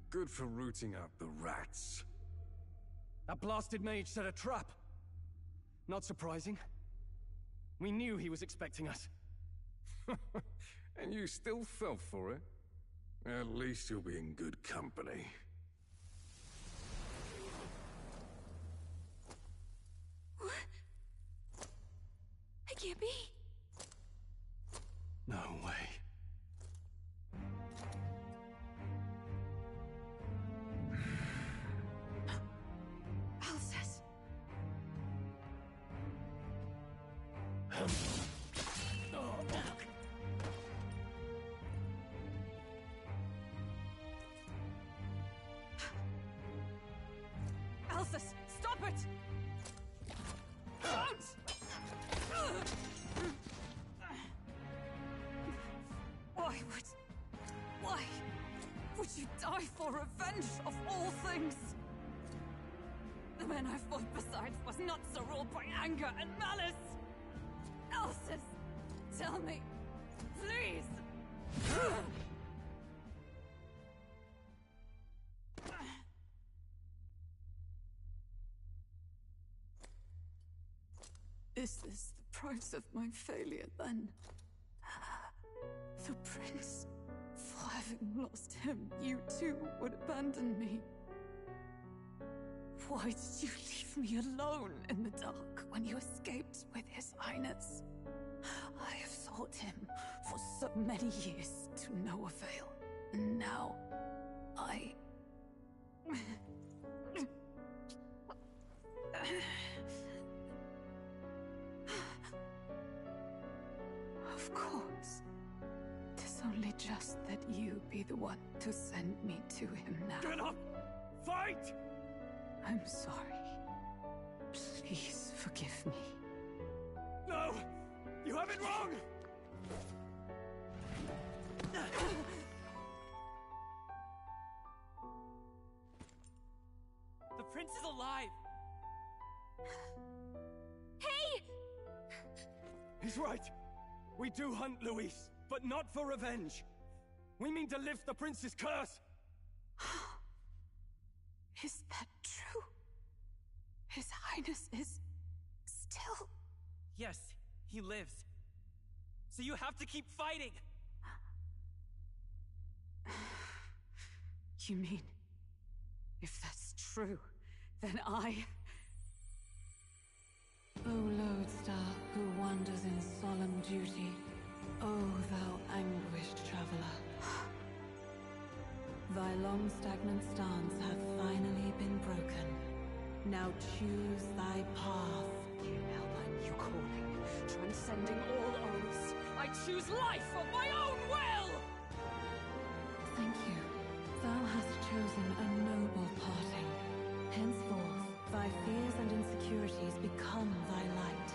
Good for rooting out the rats. That blasted mage set a trap. Not surprising. We knew he was expecting us. And you still fell for it? At least you'll be in good company. What? I can't be. No way. Alcest. Alcest, stop it! Don't! Why would you die for revenge of all things? The men I fought besides was not so ruled by anger and malice. Alcest, tell me, please. Is this the price of my failure, then? The prince, for having lost him, you too would abandon me. Why did you leave me alone in the dark when you escaped with his highness? I have sought him for so many years to no avail, and now I... Of course. 'Tis only just that you be the one to send me to him now. Get up! Fight! I'm sorry. Please forgive me. No! You have it wrong! The prince is alive! Hey! He's right. We do hunt Luis, but not for revenge. We mean to lift the prince's curse. Is that true? His Highness is still... Yes, he lives. So you have to keep fighting! You mean, if that's true, then I... O lodestar who wanders in solemn duty, O thou anguished traveler. Thy long stagnant stance hath finally been broken. Now choose thy path. Hellbind you calling, transcending all oaths. I choose life of my own will! Thank you. Thou hast chosen a noble parting. Henceforth, thy fears and insecurities become thy light.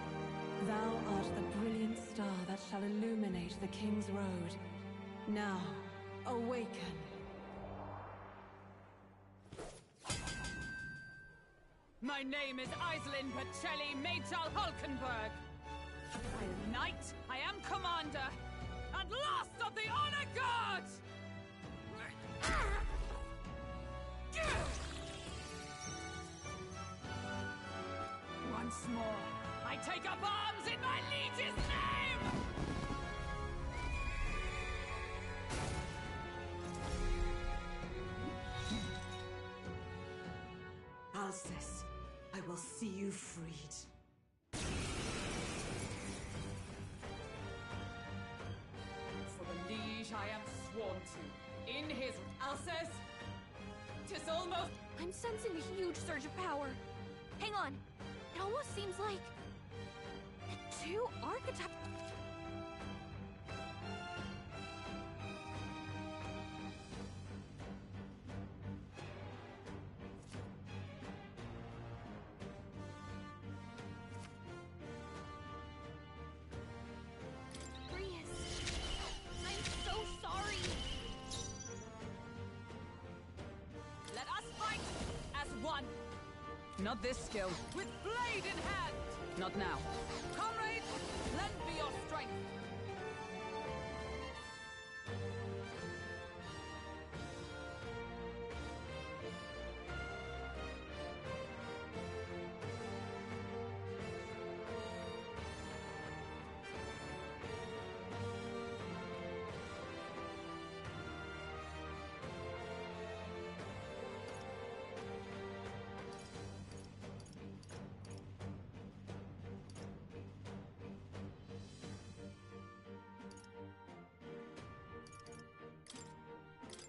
Thou art the brilliant star that shall illuminate the King's Road. Now, awaken. My name is Aislinn Pacelli Machal Hulkenberg. I am knight, I am commander, and last of the Honor Guard! Once more, I take up arms in my liege's name! Alcest, I will see you freed. For the liege I am sworn to, in his... Alcest! 'Tis almost... I'm sensing a huge surge of power. Hang on. It almost seems like... the two archetypes... I'm so sorry. Let us fight as one! Not this skill. With blade in hand! Not now. Comrades, lend me your strength!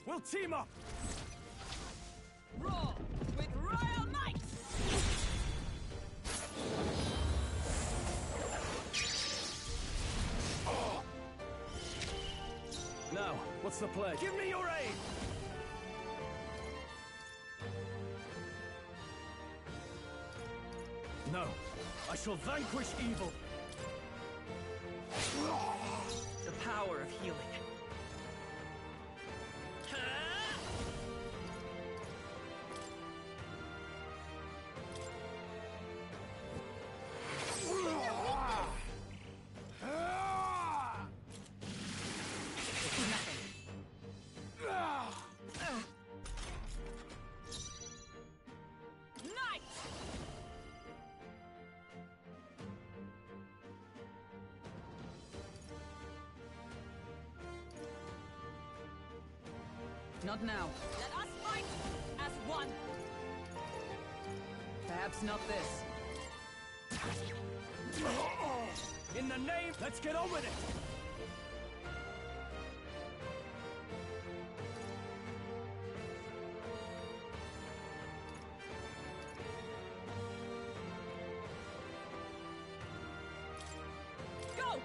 We'll team up! Roar with royal might! Now, what's the play? Give me your aid! No, I shall vanquish evil! The power of healing. Not now. Let us fight as one! Perhaps not this. In the name, let's get on with it! Go!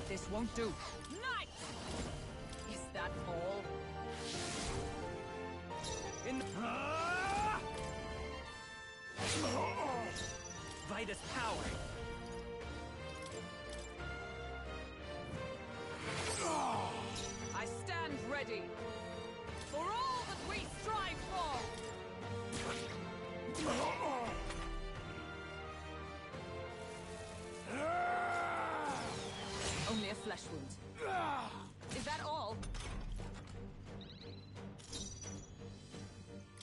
This won't do. Knight! Is that all? In Vitus power. I stand ready for all that we strive for. Only a flesh wound. Is that all?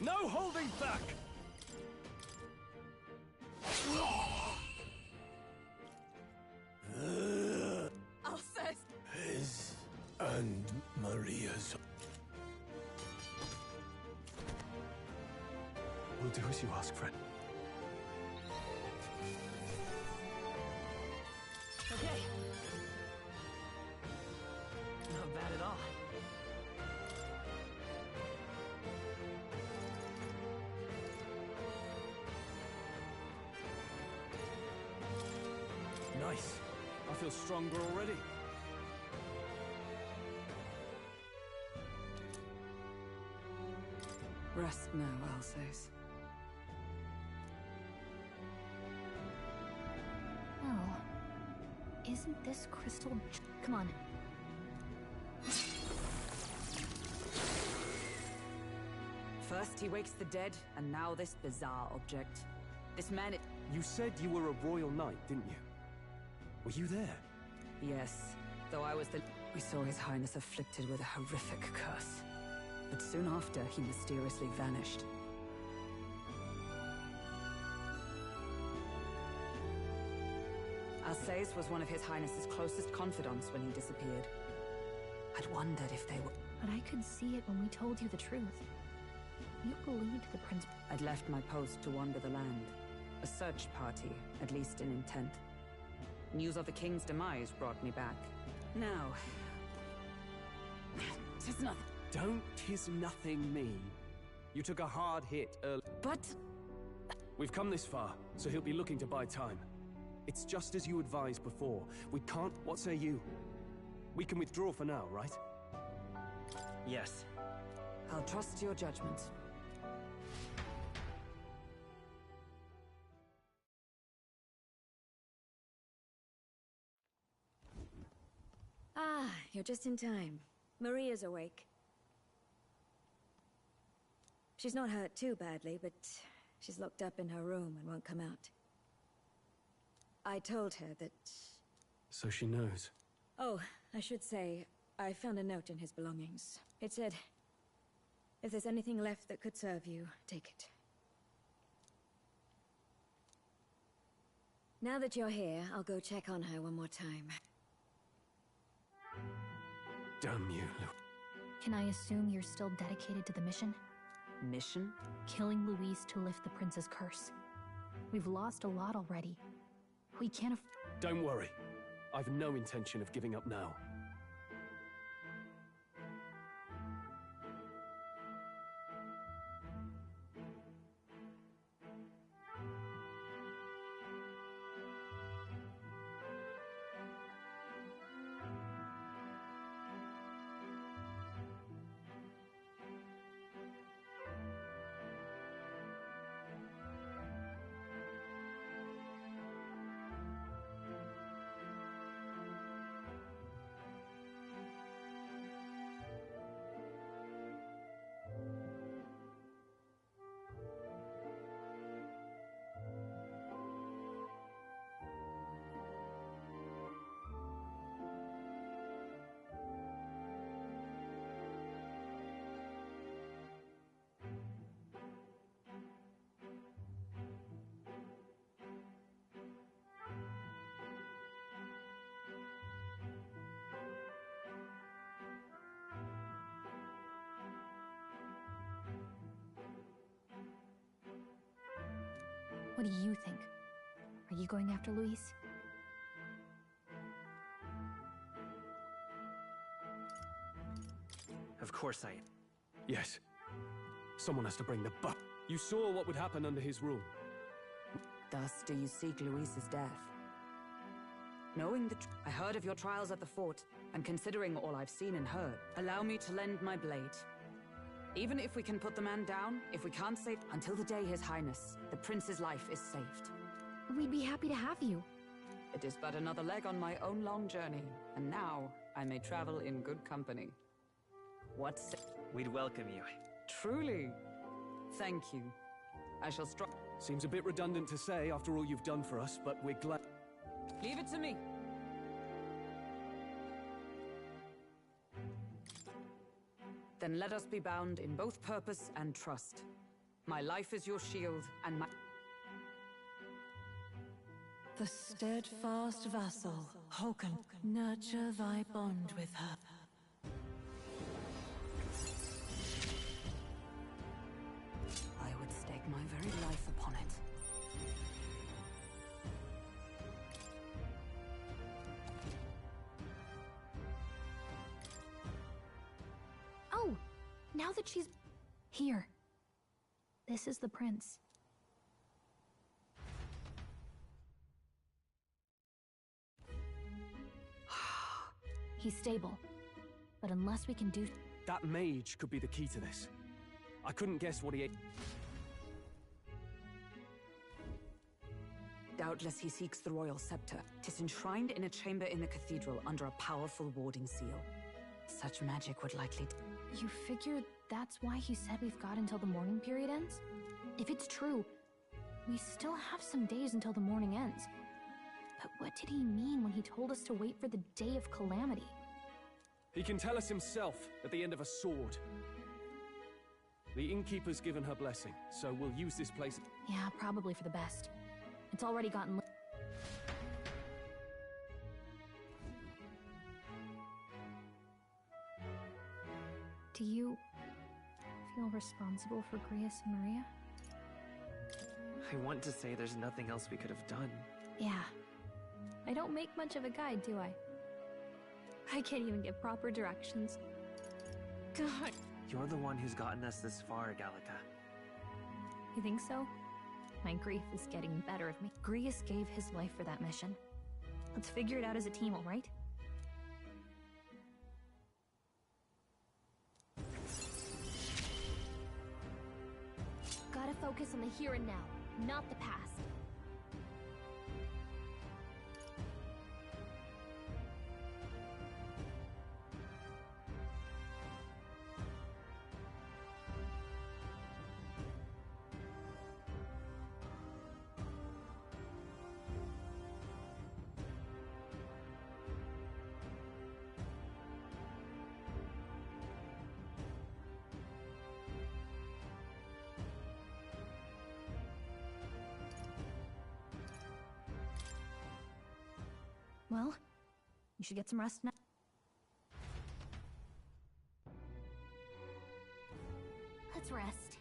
No holding back! Alcest! His and Maria's. We'll do as you ask, friend. Okay. Not bad at all. Nice. I feel stronger already. Rest now, Alsace. Oh. Isn't this crystal... Come on. First he wakes the dead, and now this bizarre object. This man... You said you were a royal knight, didn't you? Were you there? Yes, though I was the... We saw His Highness afflicted with a horrific curse. But soon after, he mysteriously vanished. Alsace was one of His Highness's closest confidants when he disappeared. I'd wondered if they were... But I could see it when we told you the truth. You believed the prince... I'd left my post to wander the land. A search party, at least in intent. News of the king's demise brought me back. Now... 'tis nothing. Don't "'tis nothing" me. You took a hard hit early. But... We've come this far, so he'll be looking to buy time. It's just as you advised before. We can't... What say you? We can withdraw for now, right? Yes. I'll trust your judgment. Ah, you're just in time. Maria's awake. She's not hurt too badly, but she's locked up in her room and won't come out. I told her that... So she knows. Oh, I should say, I found a note in his belongings. It said, if there's anything left that could serve you, take it. Now that you're here, I'll go check on her one more time. Damn you, Lu. Can I assume you're still dedicated to the mission? Mission? Killing Luis to lift the prince's curse. We've lost a lot already. We can't Don't worry. I've no intention of giving up now. What do you think? Are you going after Luis? Of course I am. Yes. Someone has to bring the buck. You saw what would happen under his rule. Thus do you seek Luis's death. Knowing the I heard of your trials at the fort, and considering all I've seen and heard, allow me to lend my blade. Even if we can put the man down, if we can't save... Until the day His Highness, the prince's life is saved. We'd be happy to have you. It is but another leg on my own long journey, and now I may travel in good company. We'd welcome you. Truly. Thank you. I shall Seems a bit redundant to say after all you've done for us, but we're glad... Leave it to me. Then let us be bound in both purpose and trust. My life is your shield, and my... The steadfast vassal, Håkon, nurture thy bond with her. I would stake my very life upon it. Oh! Now that she's... Here. This is the prince. He's stable. But unless we can do... That mage could be the key to this. I couldn't guess what he ate. Doubtless he seeks the royal scepter. 'Tis enshrined in a chamber in the cathedral under a powerful warding seal. Such magic would likely... You figure that's why he said we've got until the mourning period ends? If it's true, we still have some days until the mourning ends. But what did he mean when he told us to wait for the day of calamity? He can tell us himself at the end of a sword. The innkeeper's given her blessing, so we'll use this place... Yeah, probably for the best. It's already gotten... Do you feel responsible for Grius and Maria? I want to say there's nothing else we could have done. Yeah. I don't make much of a guide, do I? I can't even give proper directions. God. You're the one who's gotten us this far, Gallica. You think so? My grief is getting the better of me. Grius gave his life for that mission. Let's figure it out as a team, all right? focus on the here and now, not the past. Well, you should get some rest now. Let's rest.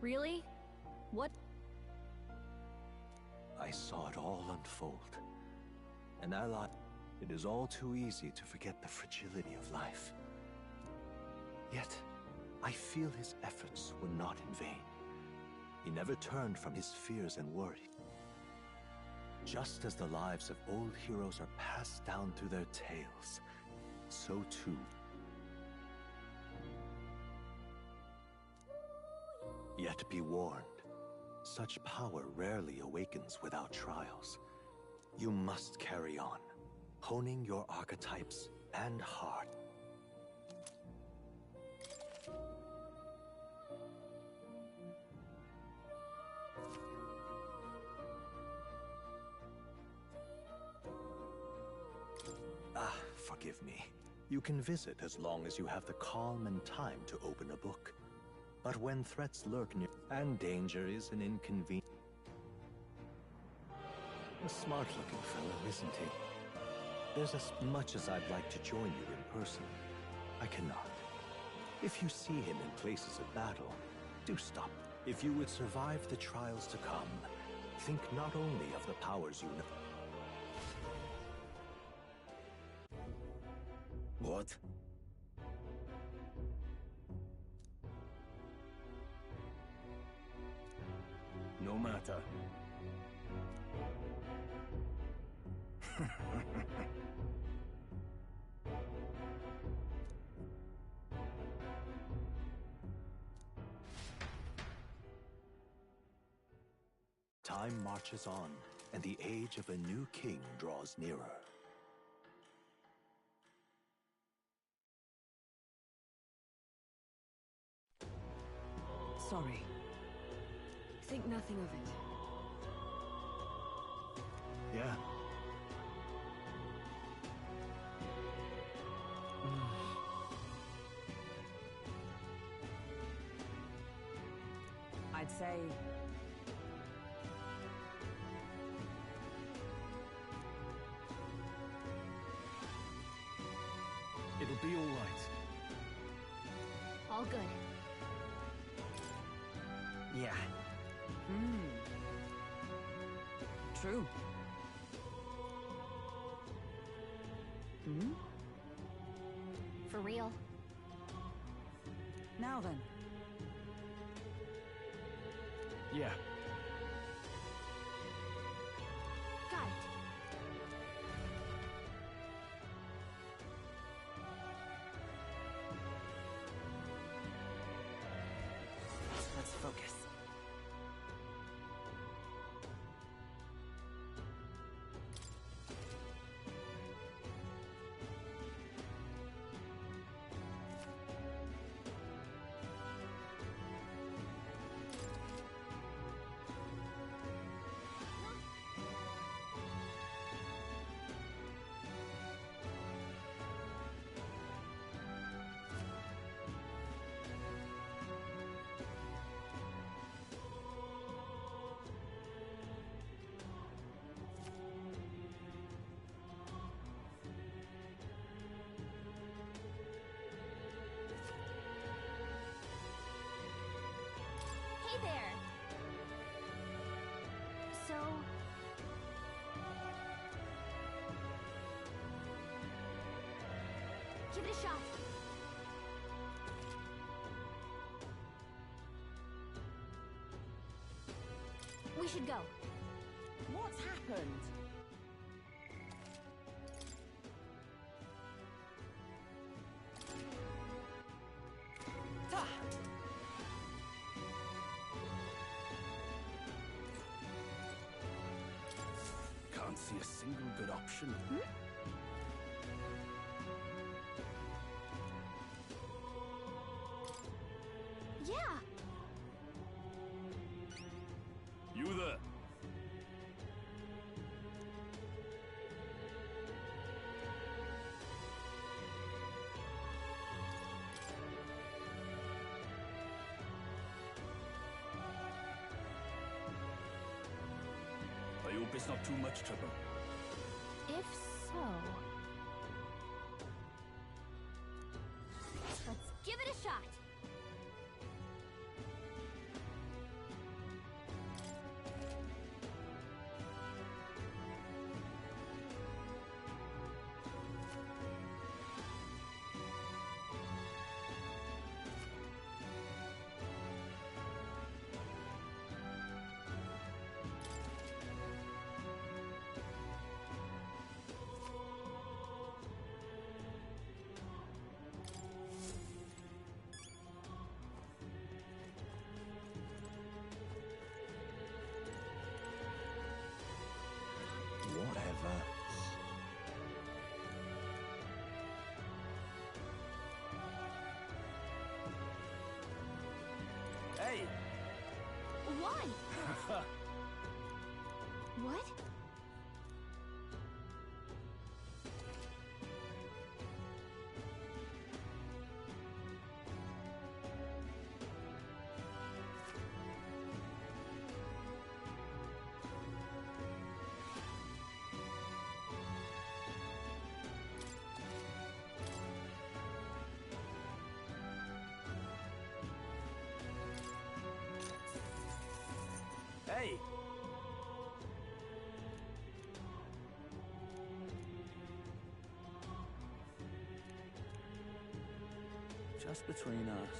Really? What? I saw it all unfold. An ally. It is all too easy to forget the fragility of life. Yet, I feel his efforts were not in vain. He never turned from his fears and worries. Just as the lives of old heroes are passed down through their tales, so too. Yet be warned, such power rarely awakens without trials. You must carry on, honing your archetypes and heart. Forgive me. You can visit as long as you have the calm and time to open a book. But when threats lurk near, and danger is an inconvenience. A smart-looking fellow, isn't he? There's as much as I'd like to join you in person. I cannot. If you see him in places of battle, do stop. If you would survive the trials to come, think not only of the powers you know. What? No matter. Time marches on, and the age of a new king draws nearer. Sorry. Think nothing of it. Yeah. I'd say... It'll be all right. All good. Yeah. True. For real. Now then. Yeah. Got it. Let's focus. Hey there! So... give it a shot. We should go. What's happened? Can't see a single good option. Yeah! You there? I hope it's not too much trouble. If so... let's give it a shot! Hey! Just between us.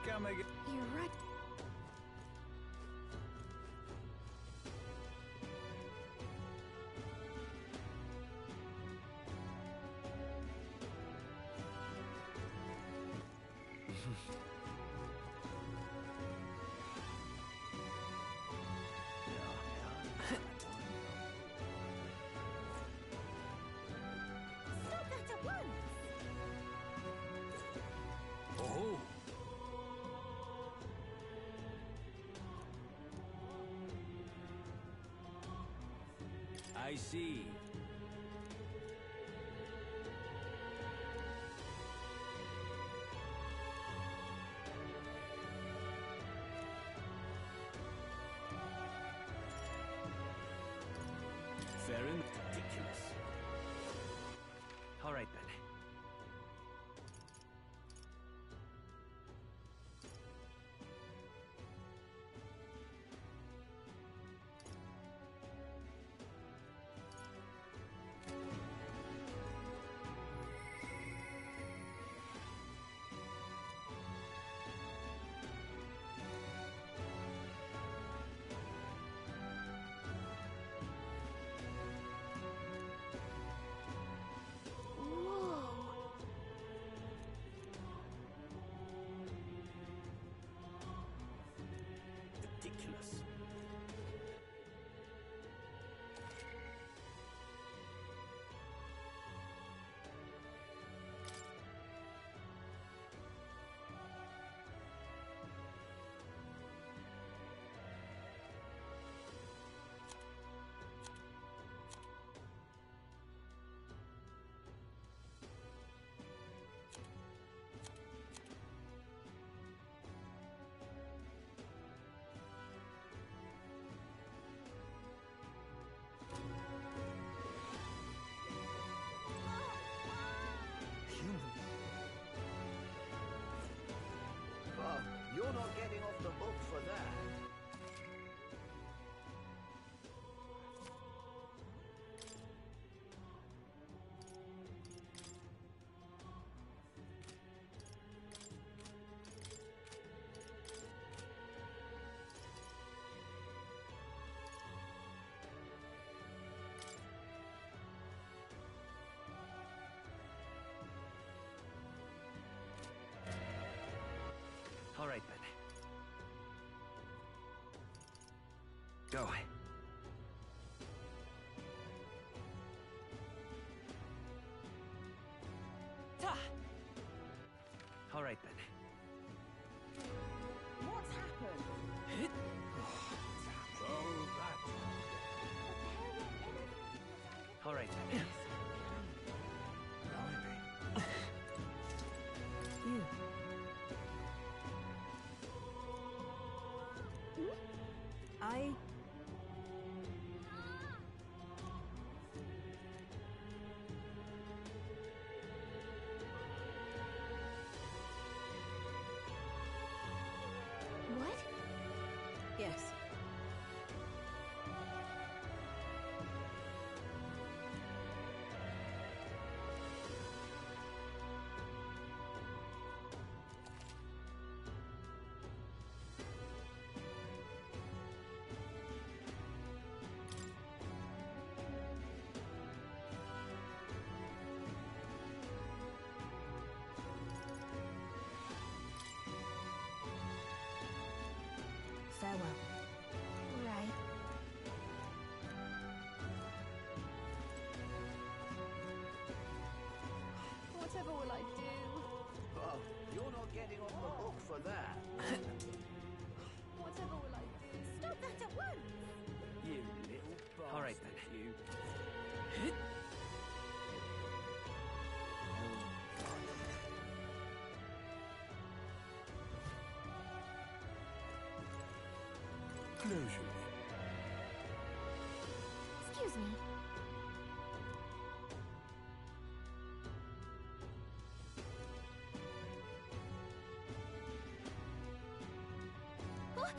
Come again. You're right. Stop that at once! Oh! I see. Fair and ridiculous. All right then. Ridiculous. Well, you're not getting off the hook for that. All right then. Go. Ta! All right then. What's happened? All right then. You. I... What? Yes. Farewell. Right. Whatever will I do? Well, you're not getting off the hook for that. Whatever will I do? Stop that at once! You little bastard. All right then. You. Closure. me. Huh?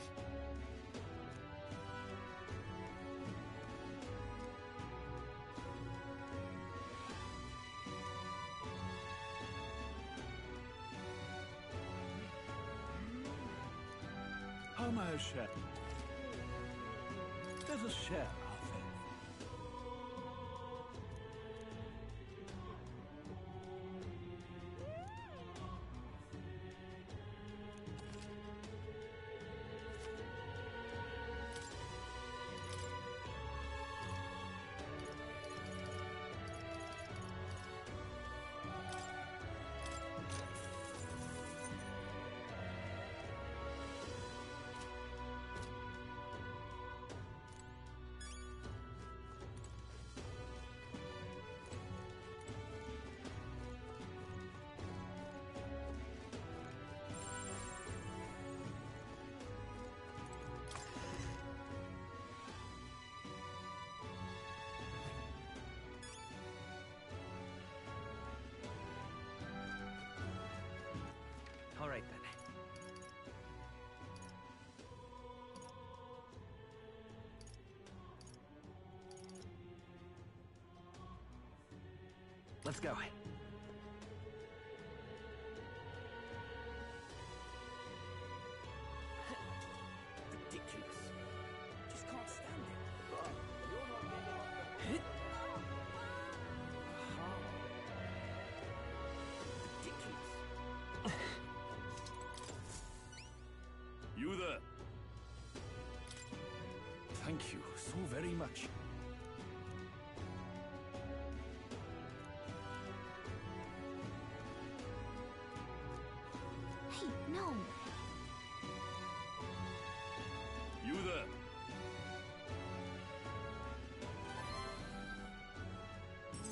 Homo share. Let us share our faith. All right, then. Let's go. Ridiculous. Just can't stand it. Ridiculous. You there. Thank you so very much. Hey, no. You there.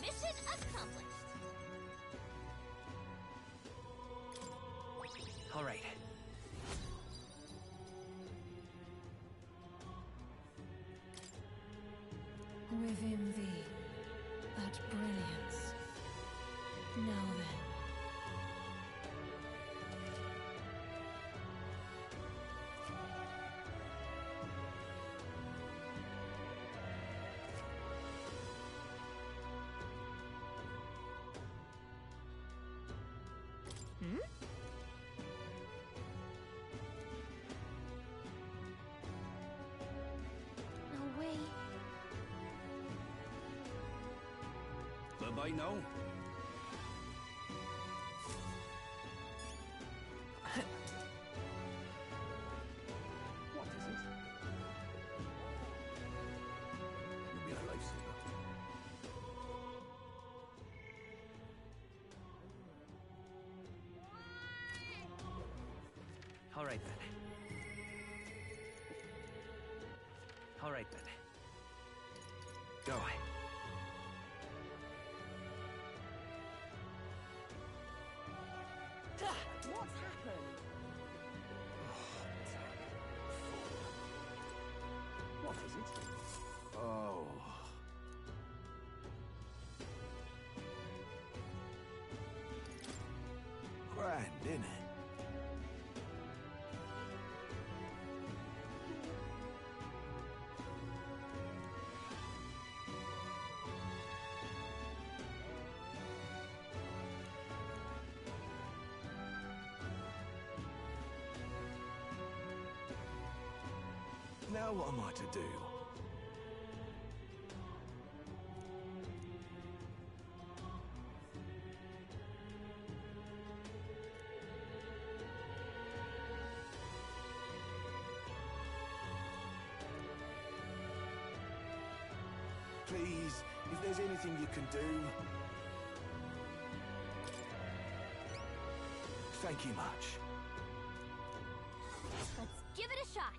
Mission accomplished. All right. Within thee, that brilliance. Now then. Hmm? No way. Bye-bye now. What is it? You'll be a lifesaver. All right, then. All right, then. Go. What's happened? What is it? Oh. Grand, isn't it? Now what am I to do? Please, if there's anything you can do. Thank you much. Let's give it a shot.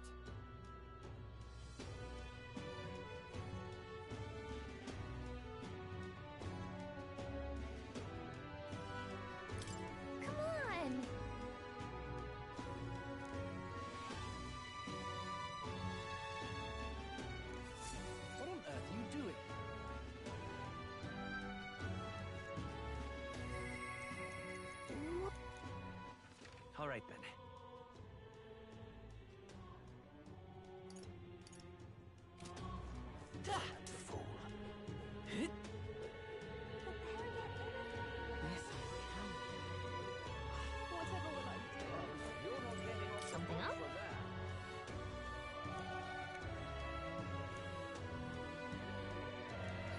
Come on. What on earth are you doing? Alright then. Fool. Whatever will I do? You're not getting off Something the hook up? for that.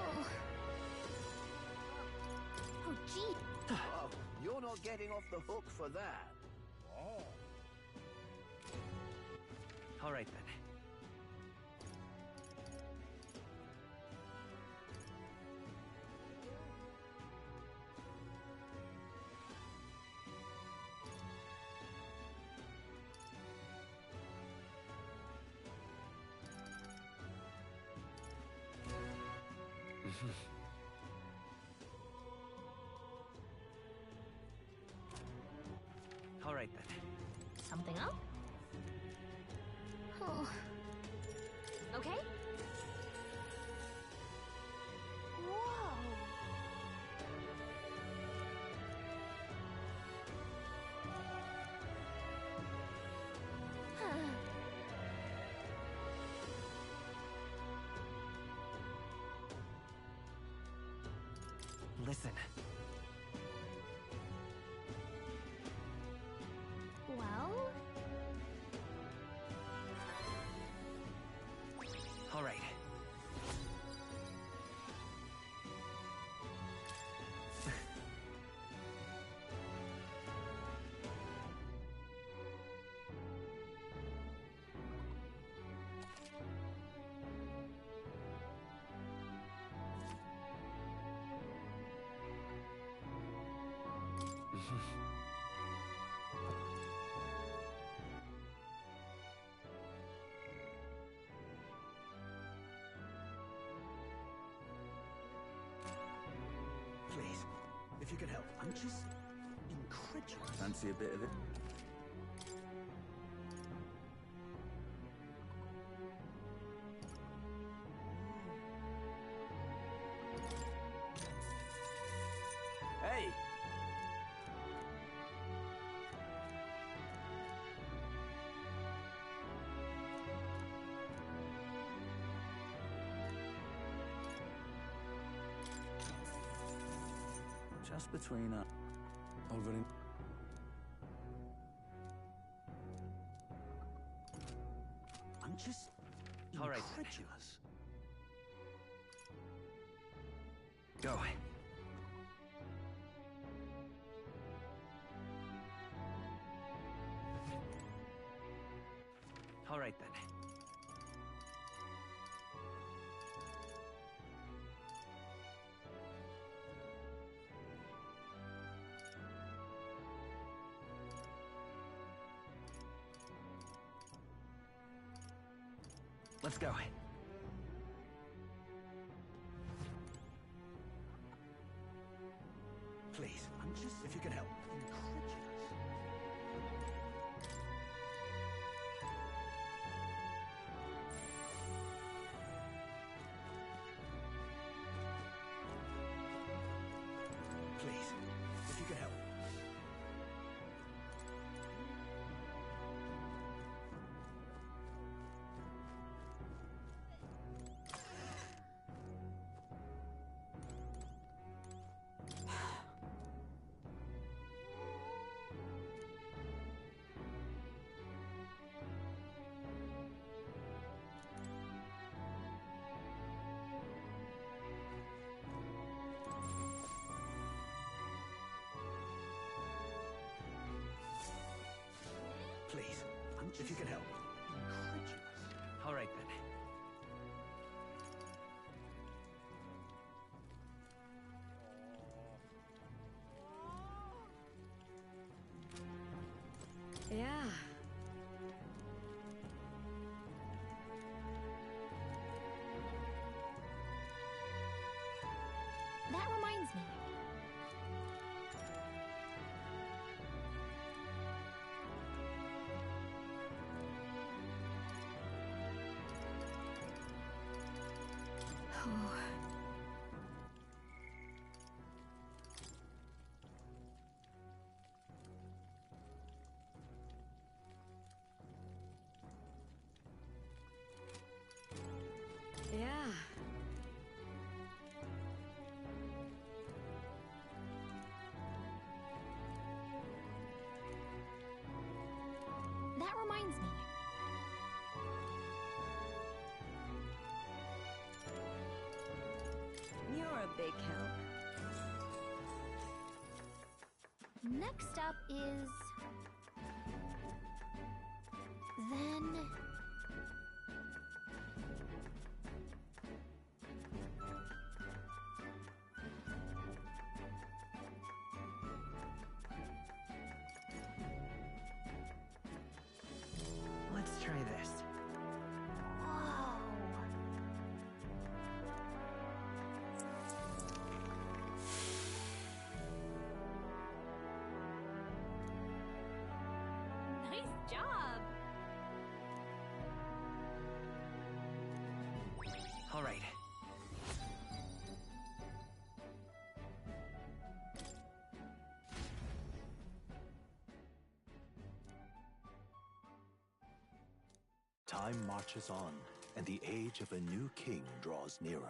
Oh. Oh, gee. Oh, you're not getting off the hook for that. Oh. Alright then. Alright then. Something up? Oh. Okay? Whoa. Listen. Well? Alright. Please, if you could help. I'm just incredulous. Fancy a bit of it? Hey! Just between us. Olverin. I'm just Alright then. incredulous. Go. Alright then. Let's go. Please, I'm just, if you could help. Incredulous. Please, if you could help. Please, I'm just, if you could help. Incredulous. Alright then. Yeah. That reminds me. big help. Next up is... then... Let's try this. Nice job! All right. Time marches on, and the age of a new king draws nearer.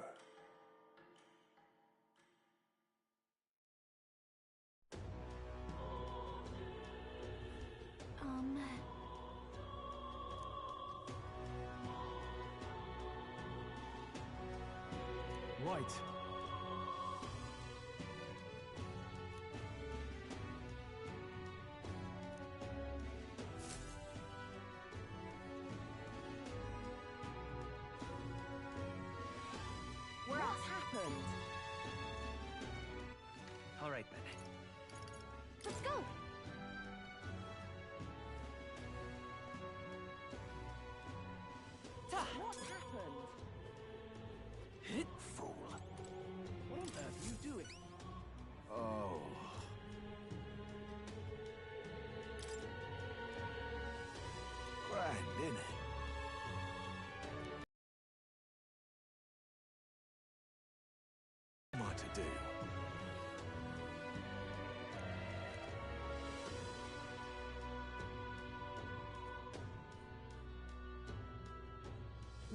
Right. What's happened? All right, then. Let's go! What happened? Fool. What on earth are you doing? Oh. Grand, innit? What to do?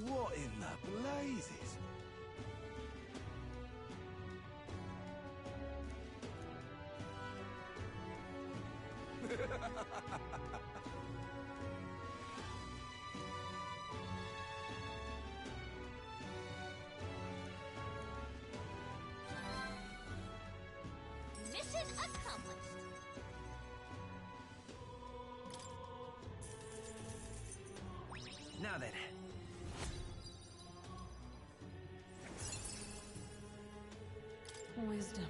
What in the blazes? Mission accomplished! Now then. Wisdom.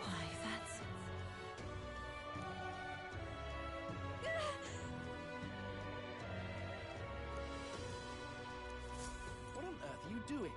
Why, that's... What on earth are you doing?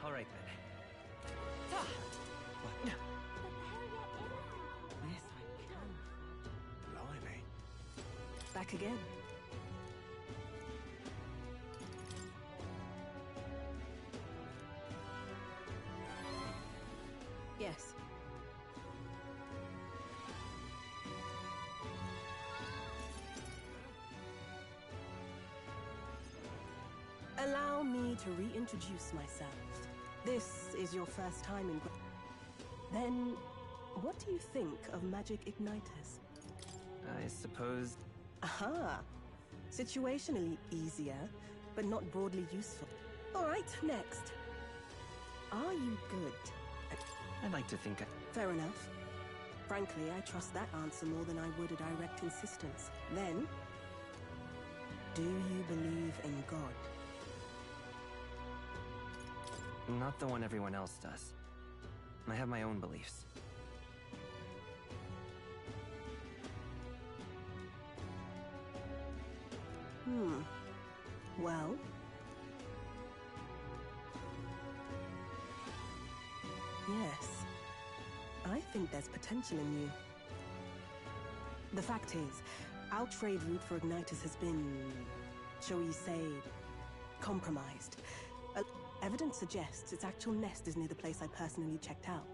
All right, then. This I can. Blimey. Back again. Yes. Allow me to reintroduce myself. This is your first time in... Then, what do you think of magic igniters? I suppose... Aha! Situationally easier, but not broadly useful. Alright, next. Are you good? I'd like to think Fair enough. Frankly, I trust that answer more than I would a direct insistence. Then, do you believe in God? Not the one everyone else does. I have my own beliefs. Well? Yes. I think there's potential in you. The fact is, our trade route for Igniters has been, shall we say, compromised. Evidence suggests its actual nest is near the place I personally checked out.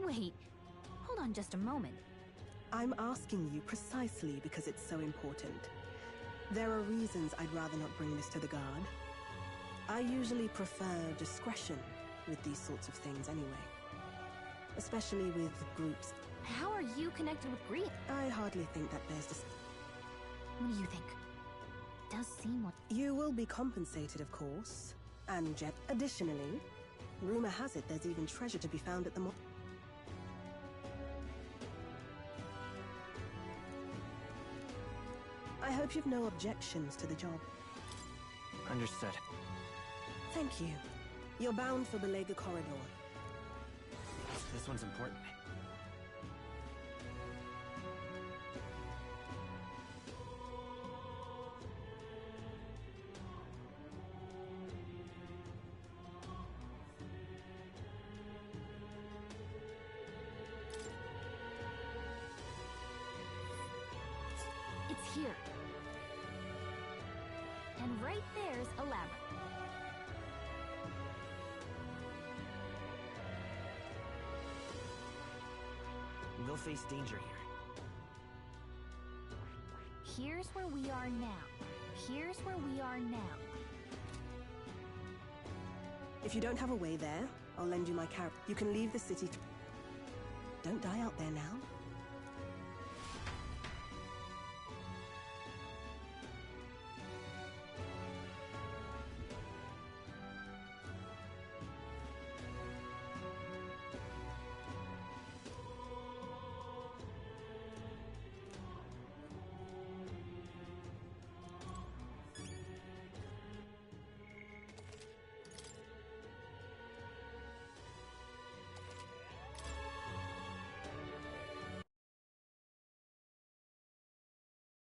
Wait, hold on just a moment. I'm asking you precisely because it's so important. There are reasons I'd rather not bring this to the guard. I usually prefer discretion with these sorts of things anyway. Especially with groups. How are you connected with Greed? I hardly think that bears dis- What do you think? It does seem like... You will be compensated, of course. And additionally, rumor has it there's even treasure to be found at the I hope you've no objections to the job. Understood. Thank you. You're bound for Belega Corridor. This one's important. It's here. And right there's a labyrinth. We'll face danger here. Here's where we are now. Here's where we are now. If you don't have a way there, I'll lend you my carrot. You can leave the city. Don't die out there now.